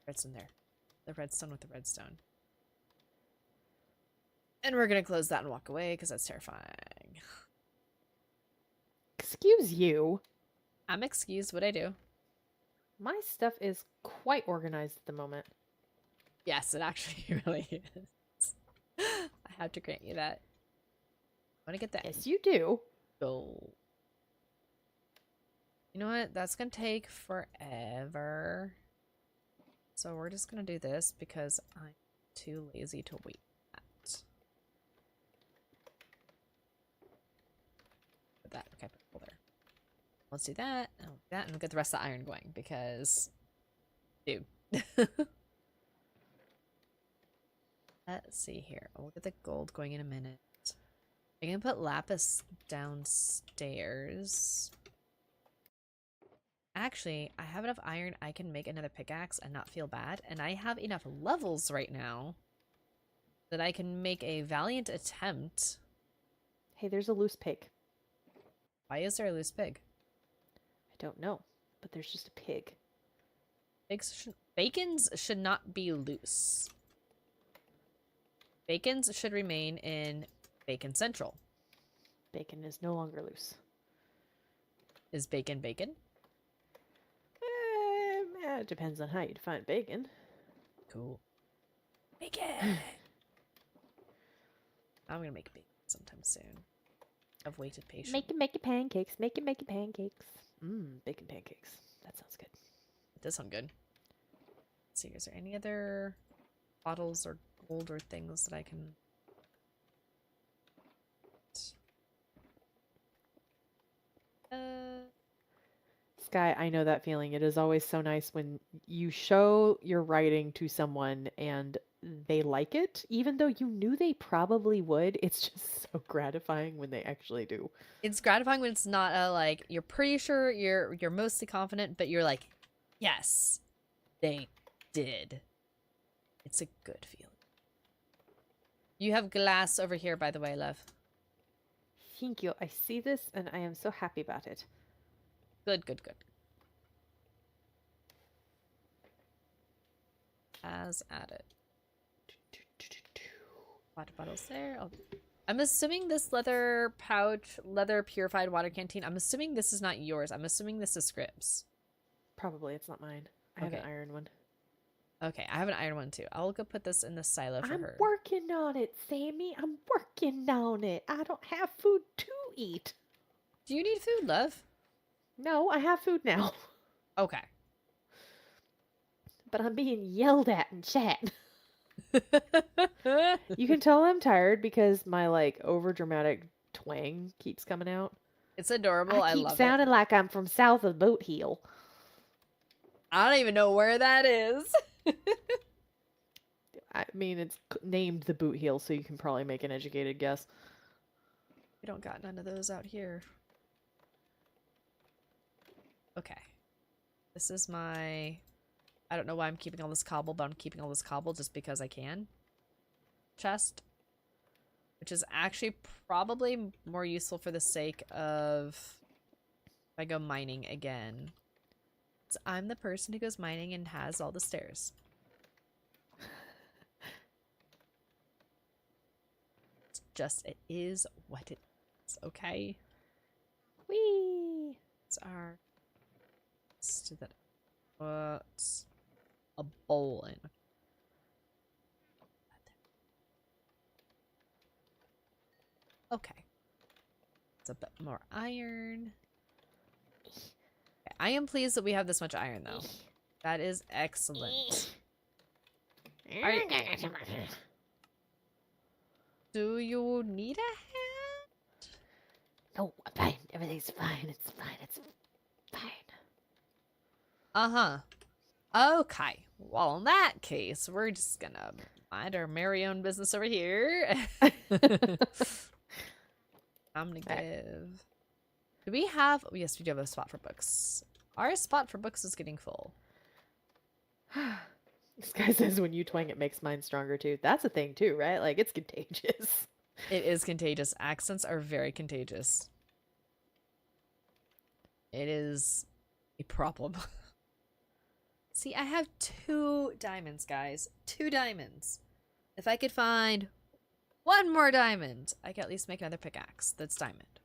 Redstone there. The redstone with the redstone. And we're gonna close that and walk away because that's terrifying. Excuse you. I'm excused what I do. My stuff is quite organized at the moment. Yes, it actually really is. I have to grant you that. I want to get that. Yes, you do. Gold. You know what? That's gonna take forever. So we're just gonna do this because I'm too lazy to wait. Put that. Okay, put it there. Let's do that. And do that, and we'll get the rest of the iron going because, dude. Let's see here. We'll get the gold going in a minute. I can put lapis downstairs. Actually, I have enough iron. I can make another pickaxe and not feel bad. And I have enough levels right now that I can make a valiant attempt. Hey, there's a loose pig. Why is there a loose pig? I don't know, but there's just a pig. Bacons should not be loose. Bacons should remain in Bacon Central. Bacon is no longer loose. Is bacon bacon? It depends on how you define bacon. Cool. Bacon! I'm gonna make bacon sometime soon. I've waited patiently. Make it pancakes. Make it pancakes. Bacon pancakes. That sounds good. It does sound good. Let's see, is there any other bottles or gold or things that I can... Sky, I know that feeling. It is always so nice when you show your writing to someone and they like it, even though you knew they probably would. It's just so gratifying when they actually do. It's gratifying when it's not a, like, you're pretty sure, you're mostly confident, but you're like, yes, they did. It's a good feeling. You have glass over here, by the way, love. Thank you. I see this and I am so happy about it. Good, good, good. As added. Water bottles there. I'm assuming this leather pouch, leather purified water canteen, I'm assuming this is not yours. I'm assuming this is Scribs. Probably it's not mine. I have an Okay. iron one. Okay, I have an iron one too. I'll go put this in the silo for I'm her. working on it, Sammy. I'm working on it. I don't have food to eat. Do you need food, love? No, I have food now. Okay. But I'm being yelled at in chat. You can tell I'm tired because my like over dramatic twang keeps coming out. It's adorable. I keep love sounding it. like I'm from south of Boot Heel. I don't even know where that is. I mean, it's named the Boot Heel, so you can probably make an educated guess. We don't got none of those out here. Okay. This is my... I don't know why I'm keeping all this cobble, but I'm keeping all this cobble just because I can. Chest. Which is actually probably more useful for the sake of... if I go mining again. So I'm the person who goes mining and has all the stairs. It's just, it is what it is, okay? Whee! It's our... let's do that. What's a bowl in? Okay. It's a bit more iron. Okay, I am pleased that we have this much iron, though. That is excellent. Do you need a hand? No, I'm fine. Everything's fine. It's fine. It's fine. Uh-huh. Okay. Well, in that case, we're just gonna mind our merry own business over here. I'm gonna give... do we have... oh, yes, we do have a spot for books. Our spot for books is getting full. This guy says when you twang, it makes mine stronger too. That's a thing too, right? Like, it's contagious. It is contagious. Accents are very contagious. It is a problem. See, I have 2 diamonds, guys. 2 diamonds. If I could find 1 more diamond, I could at least make another pickaxe that's diamond.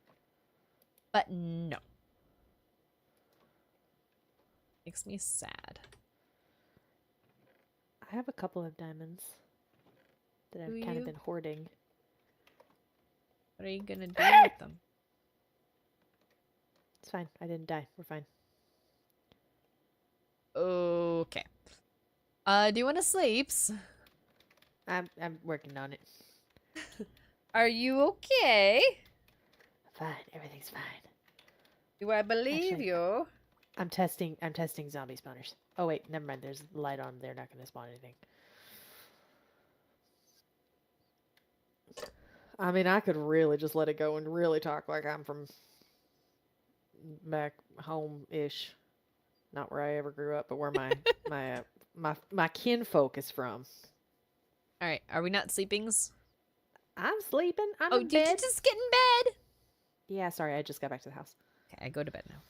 But no. Makes me sad. I have a couple of diamonds that I've Do kind you? of been hoarding. What are you gonna do with them? It's fine. I didn't die. We're fine. Okay. Do you want to sleep? I'm working on it. Are you okay? Fine. Everything's fine. Do I believe Actually, you? I'm testing zombie spawners. Oh wait, never mind. There's light on. They're not going to spawn anything. I mean, I could really just let it go and really talk like I'm from back home-ish. Not where I ever grew up, but where my kinfolk is from. All right. Are we not sleepings? I'm sleeping. I'm Oh, in did you bed. just get in bed? Yeah, sorry. I just got back to the house. Okay, I go to bed now.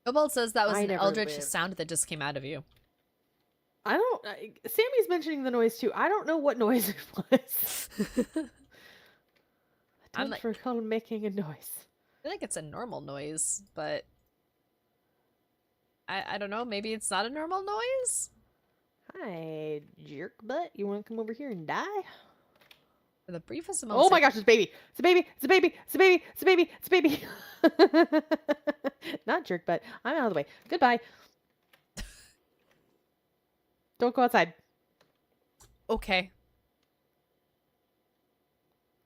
Cobalt says that was I an never eldritch lived. sound that just came out of you. I don't. Sammy's mentioning the noise too. I don't know what noise it was. I I'm don't like- recall making a noise. I feel like it's a normal noise, but I don't know. Maybe it's not a normal noise. Hi, jerk butt. You want to come over here and die? For the briefest Oh moments. my gosh, it's a baby. It's a baby. It's a baby. It's a baby. It's a baby. It's a baby. Not jerk butt. I'm out of the way. Goodbye. Don't go outside. Okay.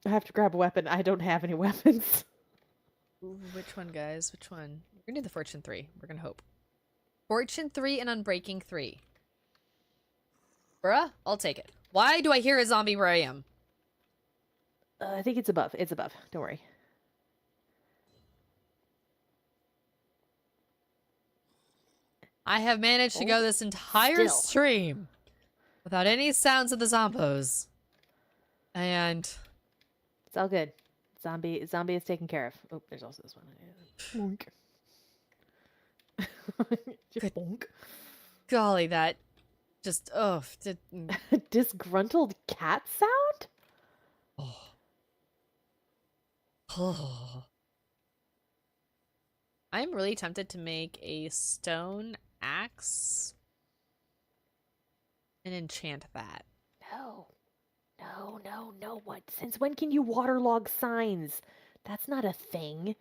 I have to grab a weapon. I don't have any weapons. Ooh, which one, guys? Which one? We're gonna do the Fortune 3. We're gonna hope. Fortune 3 and Unbreaking 3. Bruh, I'll take it. Why do I hear a zombie where I am? I think it's above. It's above. Don't worry. I have managed to go this entire Still. stream without any sounds of the zombos. And It's all good. Zombie is taken care of. Oh, there's also this one. Good. Bonk. golly, that just Disgruntled cat sound? oh. I'm really tempted to make a stone axe and enchant that. No. No. What? Since when can you waterlog signs? That's not a thing.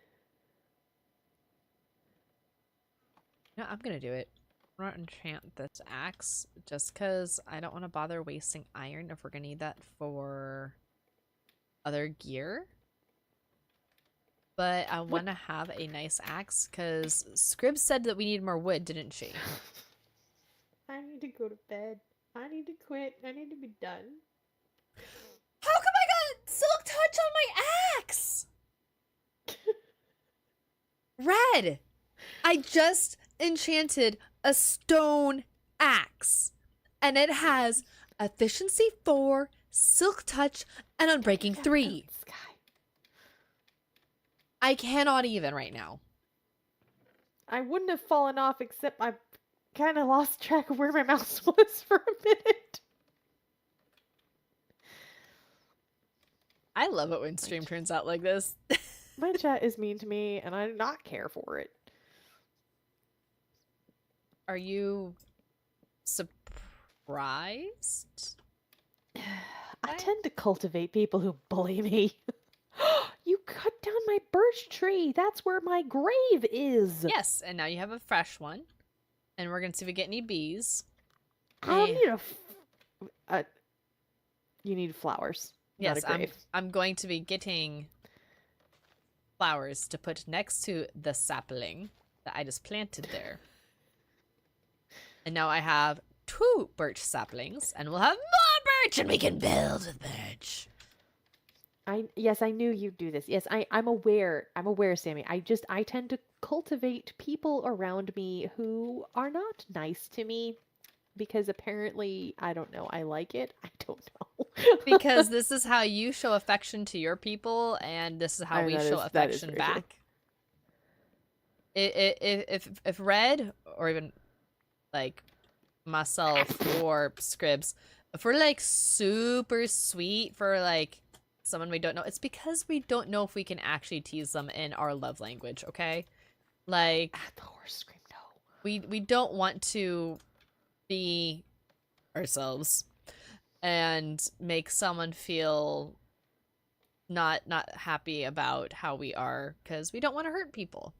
No, I'm gonna do it. I'm gonna enchant this axe just because I don't want to bother wasting iron if we're gonna need that for other gear. But I want to have a nice axe because Scribs said that we need more wood, didn't she? I need to go to bed. I need to quit. I need to be done. How come I got silk touch on my axe? Red! I just enchanted a stone axe. And it has efficiency 4, silk touch, and unbreaking 3. I cannot even right now. I wouldn't have fallen off except I kind of lost track of where my mouse was for a minute. I love it when stream turns out like this. My chat is mean to me, and I do not care for it. Are you surprised? I tend to cultivate people who bully me. You cut down my birch tree. That's where my grave is. Yes, and now you have a fresh one. And we're going to see if we get any bees. I don't need you need flowers. Yes, not a grave. I'm going to be getting flowers to put next to the sapling that I just planted there. And now I have 2 birch saplings, and we'll have more birch, and we can build with birch. Yes, I knew you'd do this. Yes, I'm aware. I'm aware, Sammy. I tend to cultivate people around me who are not nice to me because apparently, I don't know, I like it. I don't know. Because this is how you show affection to your people, and this is how we show affection back. If Red, or even like myself or Scribs, if we're like super sweet for like someone we don't know, it's because we don't know if we can actually tease them in our love language, okay? Like the horse screamed no. We don't want to be ourselves and make someone feel not happy about how we are, because we don't want to hurt people.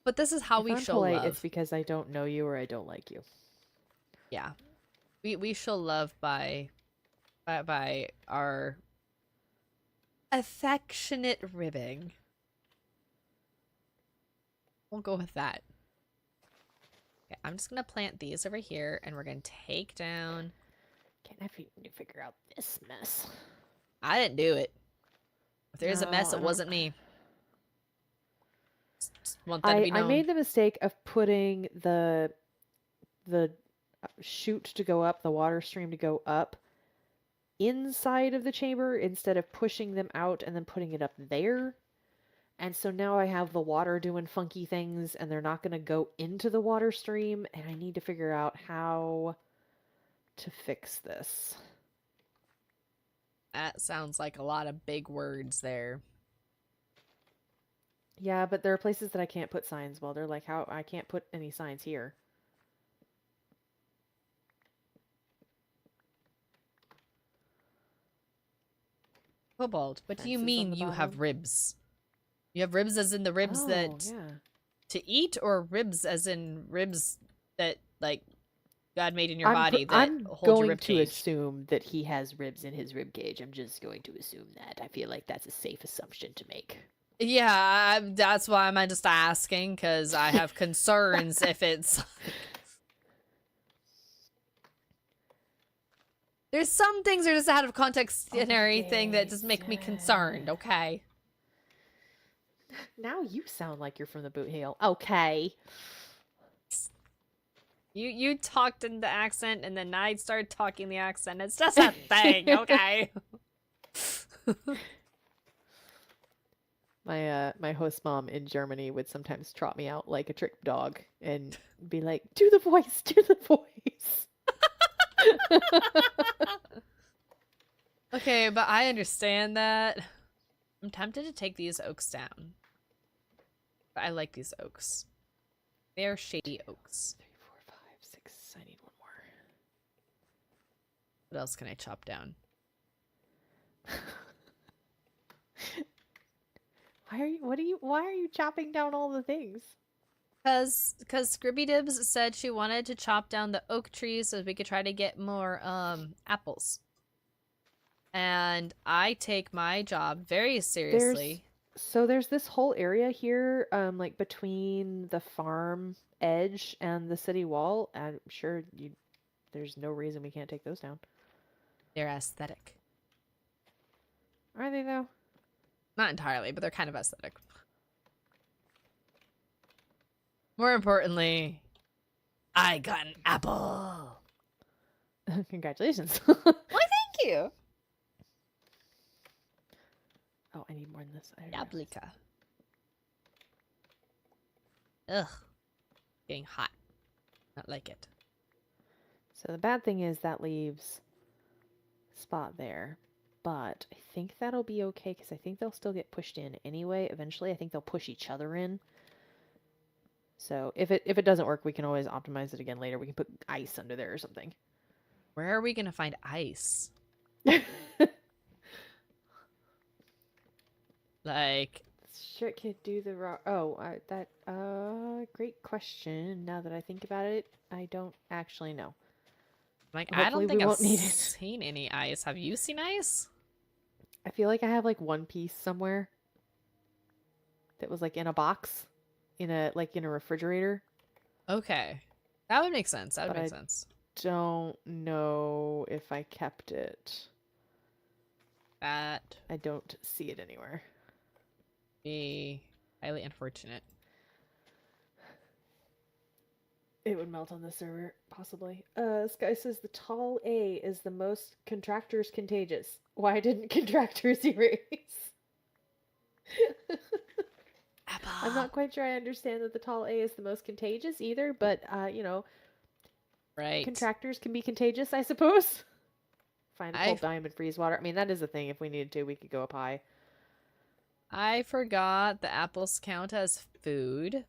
But this is how we show polite, love. It's because I don't know you or I don't like you. Yeah, we show love by our affectionate ribbing. We'll go with that. Okay, I'm just gonna plant these over here, and we're gonna take down. Can't have you figure out this mess. I didn't do it. If there's a mess, No, it wasn't me. Just want that to be known. I made the mistake of putting the chute to go up, the water stream to go up, inside of the chamber instead of pushing them out and then putting it up there. And so now I have the water doing funky things, and they're not going to go into the water stream, and I need to figure out how to fix this. That sounds like a lot of big words there. Yeah, but there are places that I can't put signs. Well, they're like, how I can't put any signs here. Kobold, what do you Fences on mean the you have bottom. ribs? You have ribs as in the ribs that yeah. to eat, or ribs as in ribs that, like, God made in your body that I'm hold your going rib to cage? assume that he has ribs in his rib cage. I'm just going to assume that. I feel like that's a safe assumption to make. Yeah, that's why I'm just asking, because I have concerns if it's... There's some things that are just out of context and everything that just make me concerned, okay? Now you sound like you're from the boot heel. Okay. You talked in the accent, and then I started talking the accent. It's just a thing, okay? My host mom in Germany would sometimes trot me out like a trick dog and be like, "Do the voice, do the voice." Okay, but I understand that. I'm tempted to take these oaks down. But I like these oaks. They are shady oaks. 3, 4, 5, 6. I need one more. What else can I chop down? Why are you chopping down all the things? Because Scribby Dibs said she wanted to chop down the oak trees so we could try to get more apples. And I take my job very seriously. There's this whole area here, like between the farm edge and the city wall. I'm sure there's no reason we can't take those down. They're aesthetic. Are they though? Not entirely, but they're kind of aesthetic. More importantly, I got an apple. Congratulations. Why, thank you. Oh, I need more than this. Yablica. Ugh. Getting hot. Not like it. So the bad thing is that leaves a spot there. But I think that'll be okay because I think they'll still get pushed in anyway. Eventually, I think they'll push each other in. So if it doesn't work, we can always optimize it again later. We can put ice under there or something. Where are we gonna find ice? Like, Sure could do the raw. Great question. Now that I think about it, I don't actually know. I Hopefully don't think we I've won't need it. seen any ice. Have you seen ice? I feel like I have like one piece somewhere that was like in a box, in a refrigerator. Okay. That would make sense. That would But make I- sense. Don't know if I kept it. That I don't see it anywhere. would be highly unfortunate. It would melt on the server, possibly. This guy says the tall A is the most contractors contagious. Why didn't contractors erase? Apple. I'm not quite sure I understand that the tall A is the most contagious either, but right. contractors can be contagious, I suppose. Find a cold I've- diamond, freeze water. I mean, that is a thing. If we needed to, we could go up high. I forgot the apples count as food.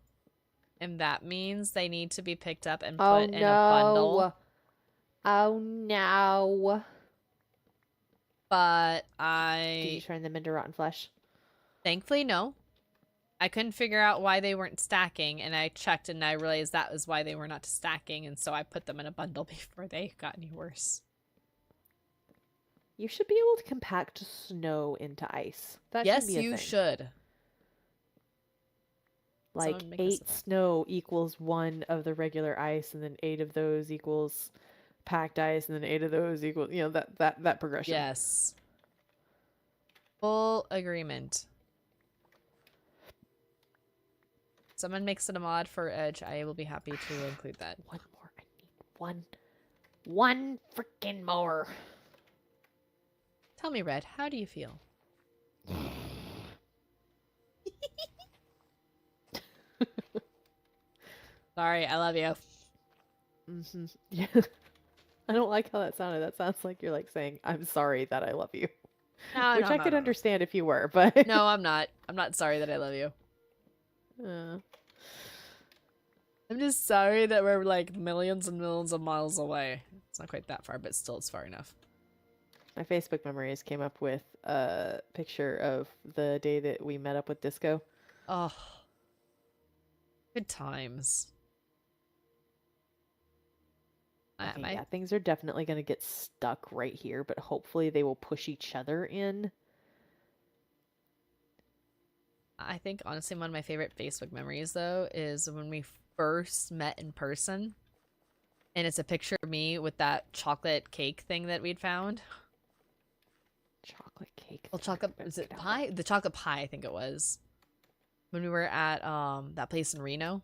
And that means they need to be picked up and put in a bundle. Oh no! But Did you turn them into rotten flesh? thankfully, no. I couldn't figure out why they weren't stacking, and I checked and I realized that was why they were not stacking, and so I put them in a bundle before they got any worse. You should be able to compact snow into ice. That Yes, should be a you thing. should. Like Someone make this 8 a thing. snow equals 1 of the regular ice, and then 8 of those equals packed ice, and then 8 of those equals that progression. Yes. Full agreement. Someone makes it a mod for Edge. I will be happy to include that. One more. I need one freaking more. Tell me, Red, how do you feel? Sorry, I love you. Mm-hmm. Yeah. I don't like how that sounded. That sounds like you're like saying, "I'm sorry that I love you," No, which no, I no, could no, understand if you were, but No, I'm not. I'm not sorry that I love you. I'm just sorry that we're like millions and millions of miles away. It's not quite that far, but still it's far enough. My Facebook memories came up with a picture of the day that we met up with Disco. Oh, good times. Okay, My yeah, things are definitely going to get stuck right here, but hopefully they will push each other in. I think honestly one of my favorite Facebook memories though is when we first met in person. And it's a picture of me with that chocolate cake thing that we'd found. Chocolate cake. Well, thing. chocolate is it pie? The chocolate pie, I think it was. When we were at that place in Reno.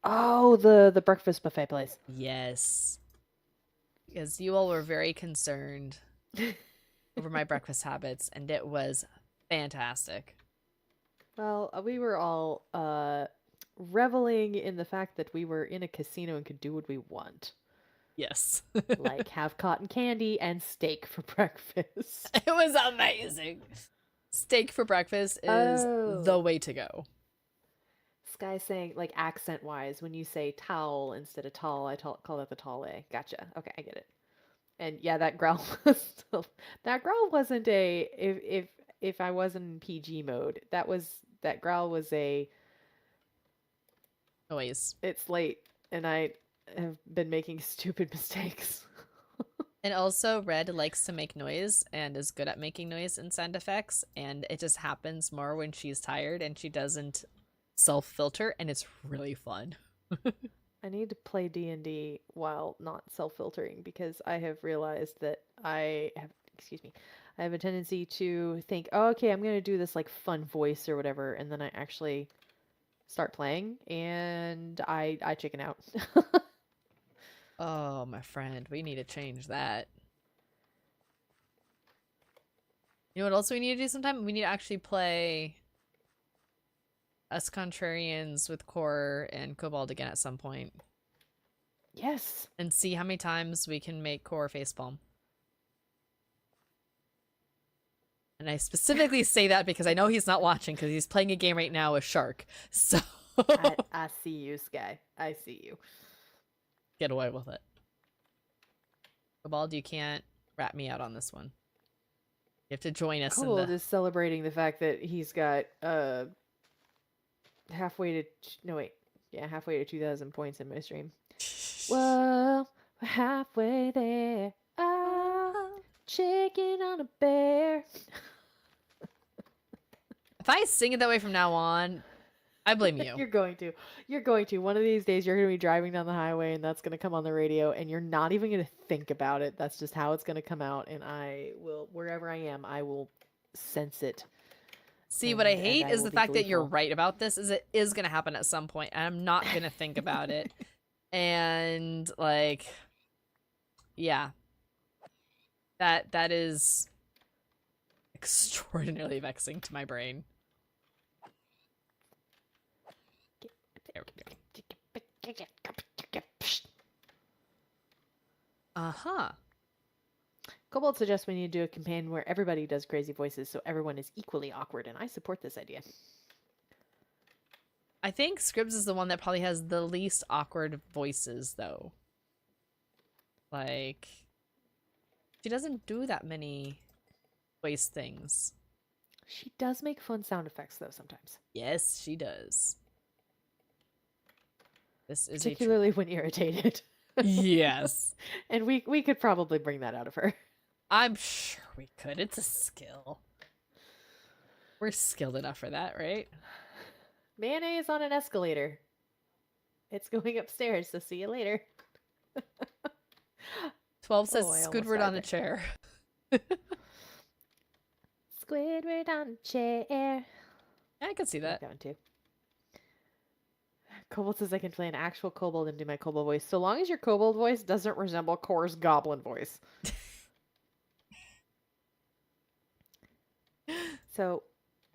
Oh, the breakfast buffet place. Yes. Because you all were very concerned over my breakfast habits, and it was fantastic. Well, we were all reveling in the fact that we were in a casino and could do what we want. Yes. Like have cotton candy and steak for breakfast. It was amazing. Steak for breakfast is the Oh. way to go. Sky saying, like, accent-wise, when you say towel instead of tall, call it the tall A. Gotcha. Okay, I get it. And yeah, that growl was still, that growl wasn't a if I was in PG mode. That growl was a Noise. it's late and I have been making stupid mistakes. And also, Red likes to make noise and is good at making noise in sound effects, and it just happens more when she's tired and she doesn't self-filter, and it's really fun. I need to play D&D while not self-filtering because I have realized that I have a tendency to think, oh, okay, I'm going to do this like fun voice or whatever, and then I actually start playing and I chicken out. Oh, my friend, we need to change that. You know what else we need to do sometime? We need to actually play Us Contrarians with Core and Cobalt again at some point. Yes. And see how many times we can make Core facepalm. And I specifically say that because I know he's not watching because he's playing a game right now with Shark. So I see you, Sky. I see you. get away with it. Cobalt, you can't rat me out on this one. You have to join us Cool, in the... just celebrating the fact that he's got halfway to 2,000 points in my stream. Whoa, we're halfway there. Oh, chicken on a bear. If I sing it that way from now on, I blame you. You're going to. You're going to. One of these days, you're going to be driving down the highway, and that's going to come on the radio, and you're not even going to think about it. That's just how it's going to come out, and I will, wherever I am, I will sense it. See, what I And hate I is will the be fact that you're gleeful. right about this, is it is going to happen at some point, and I'm not going to think about it. And, like, yeah. That is extraordinarily vexing to my brain. There we go. Uh-huh. Cobalt suggests we need to do a campaign where everybody does crazy voices so everyone is equally awkward, and I support this idea. I think Scribs is the one that probably has the least awkward voices, though. Like, she doesn't do that many voice things. She does make fun sound effects, though, sometimes. Yes, she does. This is Particularly when irritated. Yes. And we could probably bring that out of her. I'm sure we could. It's a skill. We're skilled enough for that, right? Mayonnaise on an escalator. It's going upstairs, so see you later. 12 says Oh, I almost Squidward died on a there. chair. Squidward on a chair. I could see I like that. that one too. Kobold says I can play an actual kobold and do my kobold voice, so long as your kobold voice doesn't resemble Core's goblin voice. So,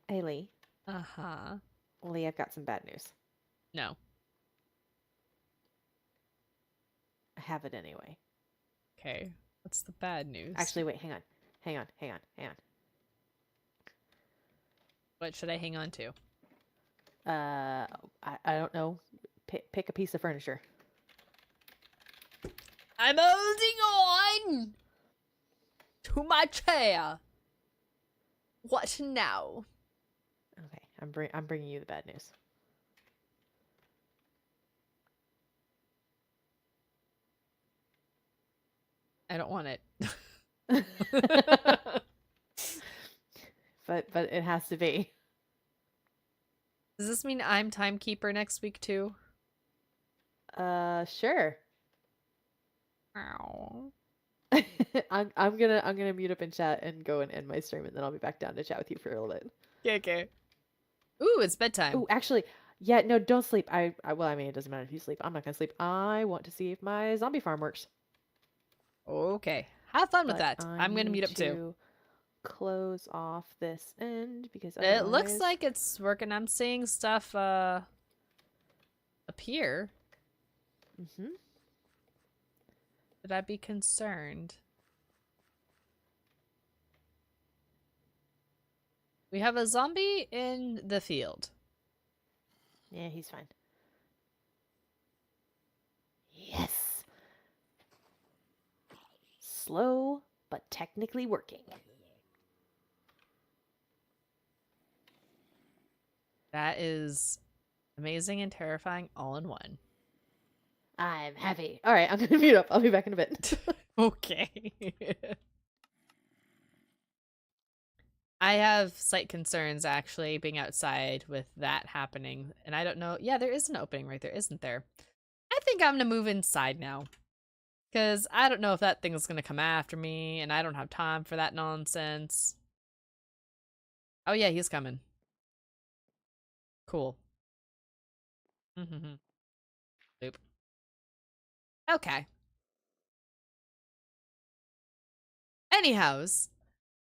hey Lee. Uh-huh. Lee, I've got some bad news. No. I have it anyway. Okay. What's the bad news? Actually, wait, hang on. What should I hang on to? I don't know. Pick a piece of furniture. I'm holding on! To my chair. What now? Okay, I'm bringing you the bad news. I don't want it. but it has to be. Does this mean I'm timekeeper next week too? Sure. Ow. I'm gonna mute up in chat and go and end my stream, and then I'll be back down to chat with you for a little bit. Okay. Ooh, it's bedtime. Oh, actually, yeah, no, don't sleep. Well, I mean, it doesn't matter if you sleep. I'm not gonna sleep. I want to see if my zombie farm works. Okay. Have fun with But that. I I'm gonna need meet up too. to close off this end because It looks otherwise... like it's working. I'm seeing stuff appear. Mm-hmm. Should I be concerned? We have a zombie in the field. Yeah, he's fine. Yes. Slow, but technically working. That is amazing and terrifying all in one. I'm happy. All right, I'm gonna mute up. I'll be back in a bit. Okay. I have slight concerns actually being outside with that happening. And I don't know. Yeah, there is an opening right there, isn't there? I think I'm going to move inside now. Because I don't know if that thing is going to come after me. And I don't have time for that nonsense. Oh, yeah, he's coming. Cool. Boop. Okay. Anyhows.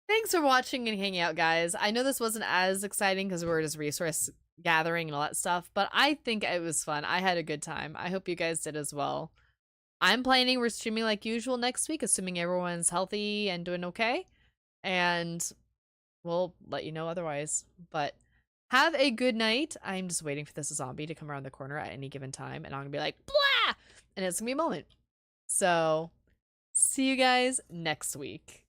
Thanks for watching and hanging out, guys. I know this wasn't as exciting because we were just resource gathering and all that stuff, but I think it was fun. I had a good time. I hope you guys did as well. I'm planning we're streaming like usual next week, assuming everyone's healthy and doing okay. And we'll let you know otherwise. But have a good night. I'm just waiting for this zombie to come around the corner at any given time, and I'm gonna be like, blah! And it's gonna be a moment. So, see you guys next week.